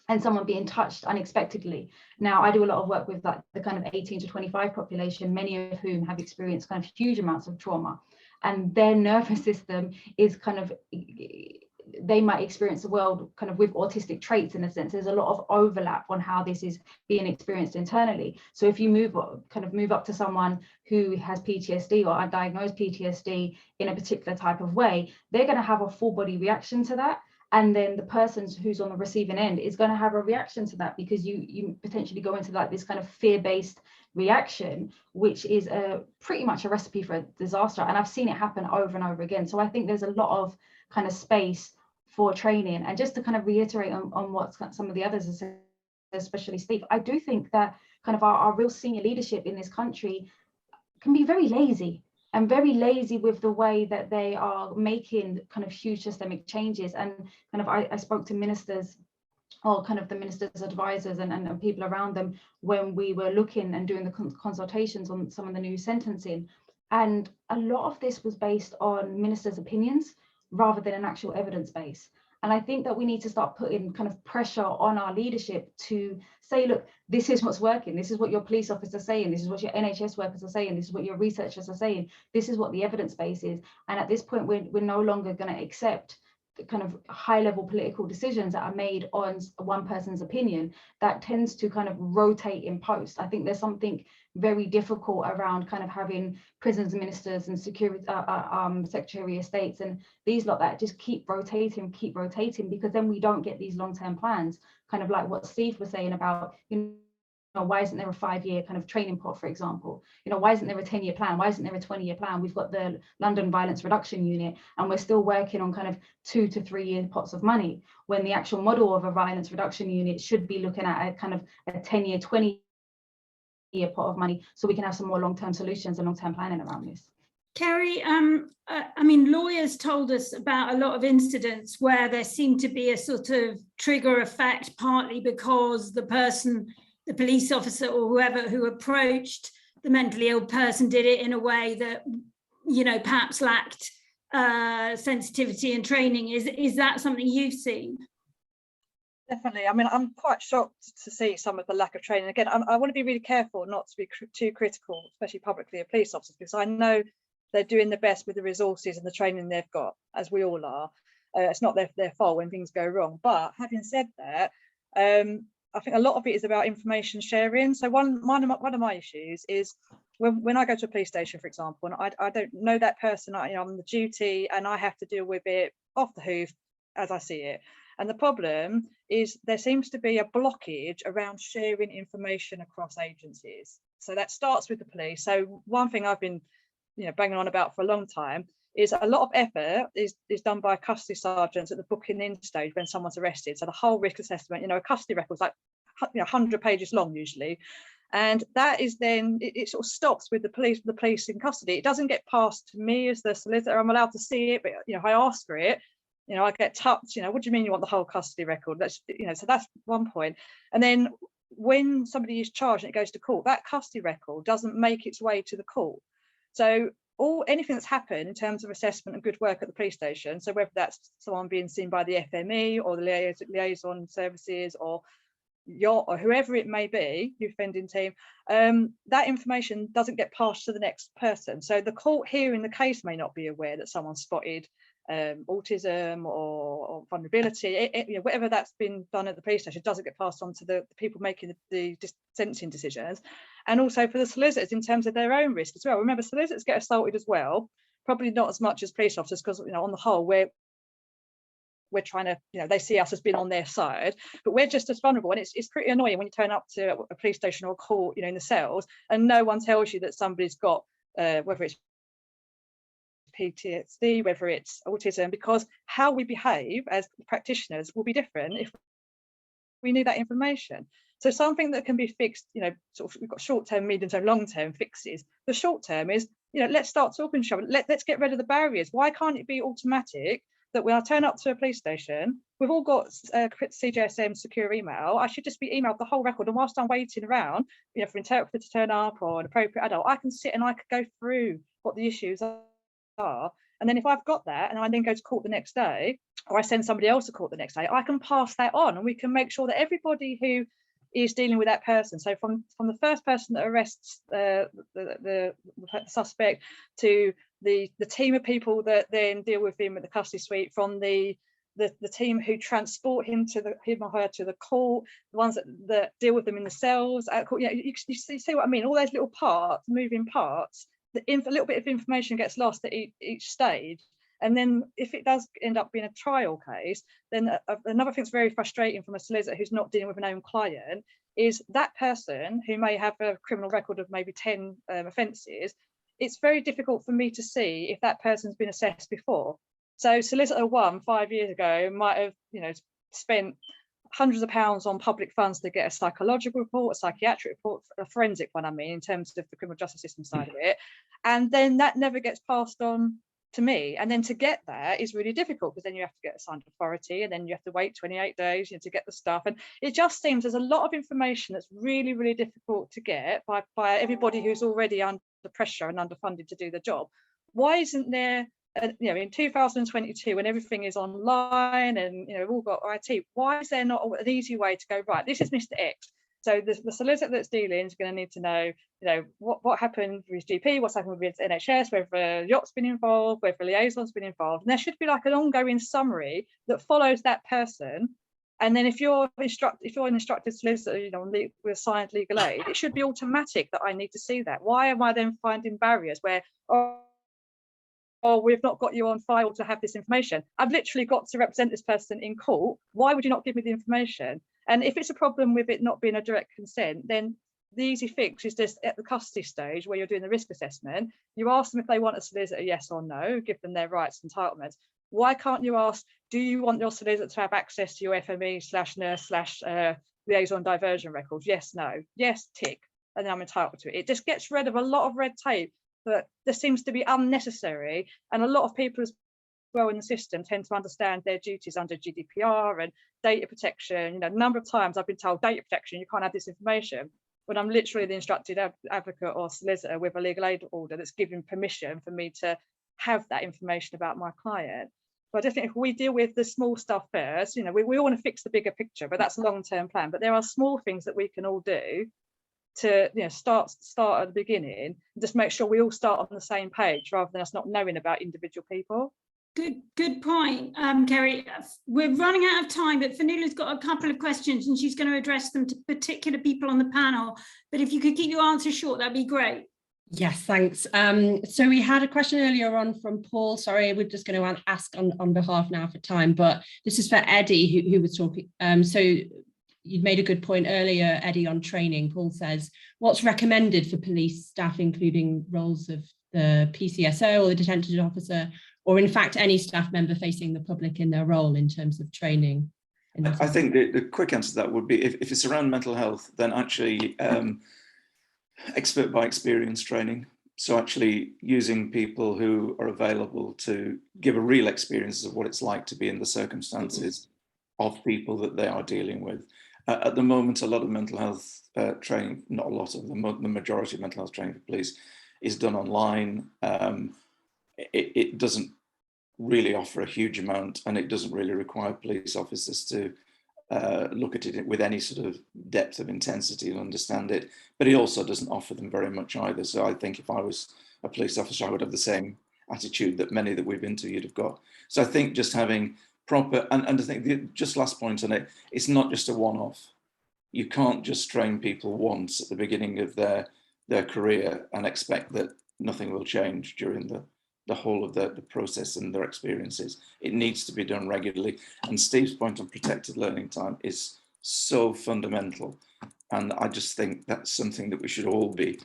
and someone being touched unexpectedly. Now, I do a lot of work with like the kind of 18 to 25 population, many of whom have experienced kind of huge amounts of trauma, and their nervous system is kind of, they might experience the world kind of with autistic traits in a sense. There's a lot of overlap on how this is being experienced internally. So if you move up to someone who has PTSD or undiagnosed PTSD in a particular type of way, they're going to have a full body reaction to that. And then the person who's on the receiving end is going to have a reaction to that, because you potentially go into like this kind of fear-based reaction, which is pretty much a recipe for a disaster. And I've seen it happen over and over again. So I think there's a lot of kind of space for training. And just to kind of reiterate on what some of the others have said, especially Steve, I do think that kind of our real senior leadership in this country can be very lazy with the way that they are making kind of huge systemic changes. And kind of I spoke to ministers, or kind of the minister's advisors and people around them, when we were looking and doing the consultations on some of the new sentencing. And a lot of this was based on ministers' opinions rather than an actual evidence base. And I think that we need to start putting kind of pressure on our leadership to say, look, this is what's working. This is what your police officers are saying. This is what your NHS workers are saying. This is what your researchers are saying. This is what the evidence base is. And at this point, we're no longer going to accept the kind of high level political decisions that are made on one person's opinion that tends to kind of rotate in post. I think there's something very difficult around kind of having prisons ministers and security secretary of states and these lot that just keep rotating, because then we don't get these long-term plans, kind of like what Steve was saying about, you know, why isn't there a 5-year kind of training pot, for example? You know, why isn't there a 10-year plan? Why isn't there a 20-year plan? We've got the London Violence Reduction Unit, and we're still working on kind of 2 to 3 year pots of money, when the actual model of a violence reduction unit should be looking at a kind of a 10-year, 20-year pot of money, so we can have some more long-term solutions and long-term planning around this. Kerry, I mean, lawyers told us about a lot of incidents where there seemed to be a sort of trigger effect, partly because the person, the police officer or whoever who approached the mentally ill person did it in a way that, you know, perhaps lacked sensitivity and training. Is that something you've seen? Definitely. I mean, I'm quite shocked to see some of the lack of training. Again, I want to be really careful not to be too critical, especially publicly, of police officers, because I know they're doing the best with the resources and the training they've got, as we all are. It's not their fault when things go wrong. But having said that, I think a lot of it is about information sharing. So one of my issues is when I go to a police station, for example, and I don't know that person, I'm on the duty and I have to deal with it off the hoof as I see it. And the problem is there seems to be a blockage around sharing information across agencies. So that starts with the police. So one thing I've been, you know, banging on about for a long time is a lot of effort is done by custody sergeants at the booking in stage when someone's arrested. So the whole risk assessment, you know, a custody record's like, you know, 100 pages long usually. And that is then, it sort of stops with the police in custody. It doesn't get passed to me as the solicitor. I'm allowed to see it, but, you know, I ask for it. You know, I get touched, you know, what do you mean you want the whole custody record? That's, you know, so that's one point. And then when somebody is charged and it goes to court, that custody record doesn't make its way to the court. So anything that's happened in terms of assessment and good work at the police station, so whether that's someone being seen by the FME or the liaison services or whoever it may be, your offending team, that information doesn't get passed to the next person. So the court hearing the case may not be aware that someone spotted autism or vulnerability, you know, whatever that's been done at the police station doesn't get passed on to the people making the sentencing decisions. And also for the solicitors in terms of their own risk as well. Remember, solicitors get assaulted as well, probably not as much as police officers, because, you know, on the whole we're trying to, you know, they see us as being on their side, but we're just as vulnerable. And it's pretty annoying when you turn up to a police station or a court, you know, in the cells, and no one tells you that somebody's got whether it's PTSD, whether it's autism, because how we behave as practitioners will be different if we need that information. So something that can be fixed, you know, sort of, we've got short-term, medium-term, long-term fixes. The short-term is, you know, let's start talking to each other. Let's get rid of the barriers. Why can't it be automatic that when I turn up to a police station, we've all got CJSM secure email, I should just be emailed the whole record, and whilst I'm waiting around, you know, for an interpreter to turn up or an appropriate adult, I can sit and I could go through what the issues are. And then if I've got that and I then go to court the next day, or I send somebody else to court the next day, I can pass that on, and we can make sure that everybody who is dealing with that person, so from the first person that arrests the suspect to the team of people that then deal with him at the custody suite, from the team who transport him or her to the court, the ones that deal with them in the cells at court, you know, you see what I mean, all those little parts, moving parts, a little bit of information gets lost at each stage. And then if it does end up being a trial case, then another thing that's very frustrating from a solicitor who's not dealing with an own client is that person who may have a criminal record of maybe 10 offences. It's very difficult for me to see if that person's been assessed before. So solicitor 1 5 years ago might have, you know, spent hundreds of pounds on public funds to get a psychological report, a psychiatric report, a forensic one, I mean, in terms of the criminal justice system side of it. And then that never gets passed on to me. And then to get that is really difficult, because then you have to get assigned authority, and then you have to wait 28 days, to get the stuff. And it just seems there's a lot of information that's really, really difficult to get by everybody who's already under pressure and underfunded to do the job. Why isn't there, in 2022, when everything is online and we've all got IT, why is there not an easy way to go, right, this is Mr. X, so the solicitor that's dealing is going to need to know, what happened with GP, what's happened with NHS, whether yacht's been involved, whether liaison's been involved, and there should be like an ongoing summary that follows that person. And then if you're an instructed solicitor, with assigned legal aid, it should be automatic that I need to see that. Why am I then finding barriers where, we've not got you on file to have this information? I've literally got to represent this person in court. Why would you not give me the information? And if it's a problem with it not being a direct consent, then the easy fix is just at the custody stage, where you're doing the risk assessment, you ask them if they want a solicitor, yes or no, give them their rights and entitlements. Why can't you ask, do you want your solicitor to have access to your FME/nurse/liaison diversion records? Yes, no, yes, tick, and then I'm entitled to it. It just gets rid of a lot of red tape that there seems to be unnecessary, and a lot of people as well in the system tend to understand their duties under GDPR and data protection. A number of times I've been told, data protection, you can't have this information, when I'm literally the instructed advocate or solicitor with a legal aid order that's given permission for me to have that information about my client. But I think if we deal with the small stuff first, we all want to fix the bigger picture, but that's a long-term plan. But there are small things that we can all do to start at the beginning, and just make sure we all start on the same page, rather than us not knowing about individual people. Good point, Kerry. We're running out of time, but Fionnuala's got a couple of questions and she's going to address them to particular people on the panel. But if you could keep your answers short, that'd be great. Yes, thanks. So we had a question earlier on from Paul. Sorry, we're just going to ask on behalf now for time, but this is for Eddie, who was talking. So you made a good point earlier, Eddie, on training. Paul says, what's recommended for police staff, including roles of the PCSO or the detention officer, or in fact any staff member facing the public in their role in terms of training? I think the quick answer to that would be, if it's around mental health, then actually expert by experience training. So actually using people who are available to give a real experience of what it's like to be in the circumstances of people that they are dealing with. At the moment, a lot of mental health training, not a lot of the majority of mental health training for police is done online. It doesn't really offer a huge amount, and it doesn't really require police officers to look at it with any sort of depth of intensity and understand it, but it also doesn't offer them very much either. So I think if I was a police officer, I would have the same attitude that many that we've interviewed have got. So I think just having proper, and I think just last point on it, it's not just a one-off. You can't just train people once at the beginning of their career and expect that nothing will change during the whole of the process and their experiences. It needs to be done regularly. And Steve's point on protected learning time is so fundamental. And I just think that's something that we should all be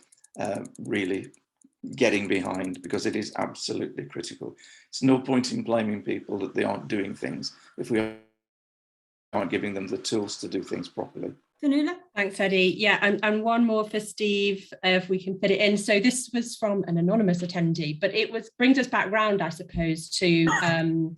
really getting behind, because it is absolutely critical. It's no point in blaming people that they aren't doing things if we aren't giving them the tools to do things properly. Fionnuala? Thanks, Eddie. Yeah, and one more for Steve, if we can fit it in. So this was from an anonymous attendee, but it brings us back round, I suppose, to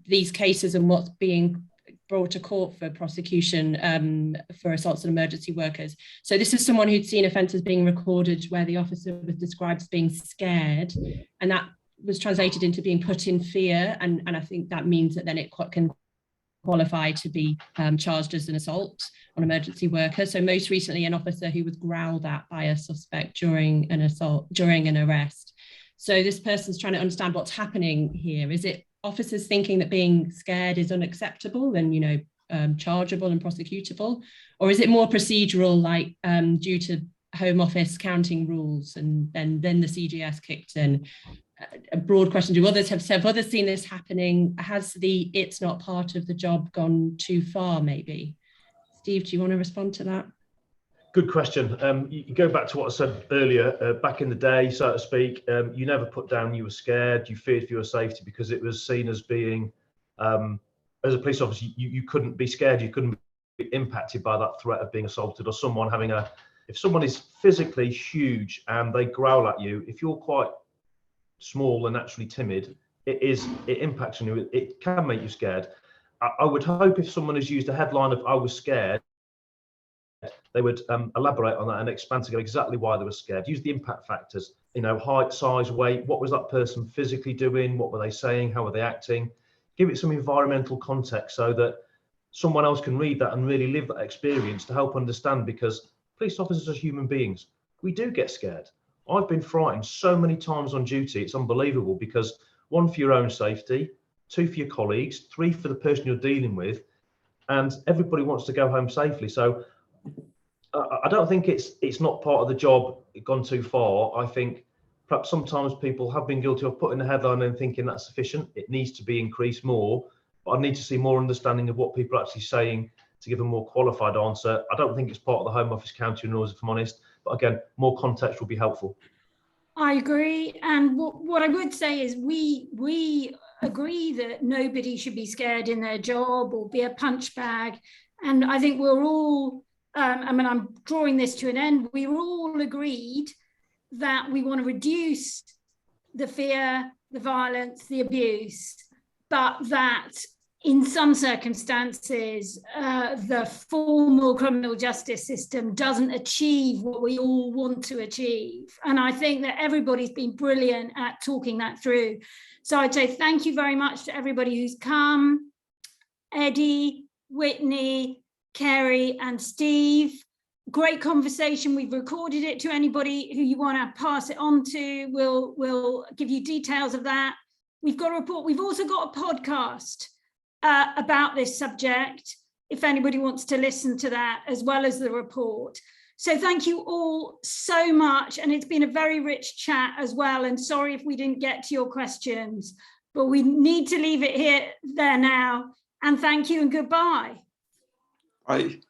these cases and what's being brought to court for prosecution for assaults on emergency workers. So this is someone who'd seen offences being recorded where the officer was described as being scared, and that was translated into being put in fear, and I think that means that then it can qualify to be charged as an assault on emergency worker. So most recently, an officer who was growled at by a suspect during an arrest. So this person's trying to understand what's happening here. Is it officers thinking that being scared is unacceptable and chargeable and prosecutable, or is it more procedural, like due to Home Office counting rules, and then the CGS kicked in? A broad question: have others seen this happening? Has the "it's not part of the job" gone too far? Maybe. Steve, do you want to respond to that? Good question. You go back to what I said earlier. Back in the day, so to speak, you never put down you were scared, you feared for your safety, because it was seen as being as a police officer, you couldn't be scared, you couldn't be impacted by that threat of being assaulted, or someone having if someone is physically huge and they growl at you, if you're quite small and naturally timid, it impacts on you, it can make you scared. I would hope if someone has used a headline of "I was scared," they would elaborate on that and expand to go exactly why they were scared. Use the impact factors, height, size, weight, what was that person physically doing, what were they saying, how were they acting. Give it some environmental context so that someone else can read that and really live that experience to help understand, because police officers are human beings. We do get scared. I've been frightened so many times on duty, it's unbelievable, because 1, for your own safety, 2, for your colleagues, 3, for the person you're dealing with, and everybody wants to go home safely. So I don't think it's not part of the job gone too far. I think perhaps sometimes people have been guilty of putting a headline and thinking that's sufficient. It needs to be increased more, but I need to see more understanding of what people are actually saying to give a more qualified answer. I don't think it's part of the Home Office county rules, if I'm honest, but again, more context will be helpful. I agree. And what I would say is we agree that nobody should be scared in their job or be a punch bag. And I think we're all, I'm drawing this to an end, we were all agreed that we want to reduce the fear, the violence, the abuse, but that in some circumstances, the formal criminal justice system doesn't achieve what we all want to achieve. And I think that everybody's been brilliant at talking that through. So I'd say thank you very much to everybody who's come. Eddie, Whitney, Kerry and Steve. Great conversation. We've recorded it. To anybody who you want to pass it on to, we'll give you details of that. We've got a report. We've also got a podcast about this subject, if anybody wants to listen to that, as well as the report. So thank you all so much. And it's been a very rich chat as well. And sorry if we didn't get to your questions, but we need to leave it there now. And thank you and goodbye. Bye.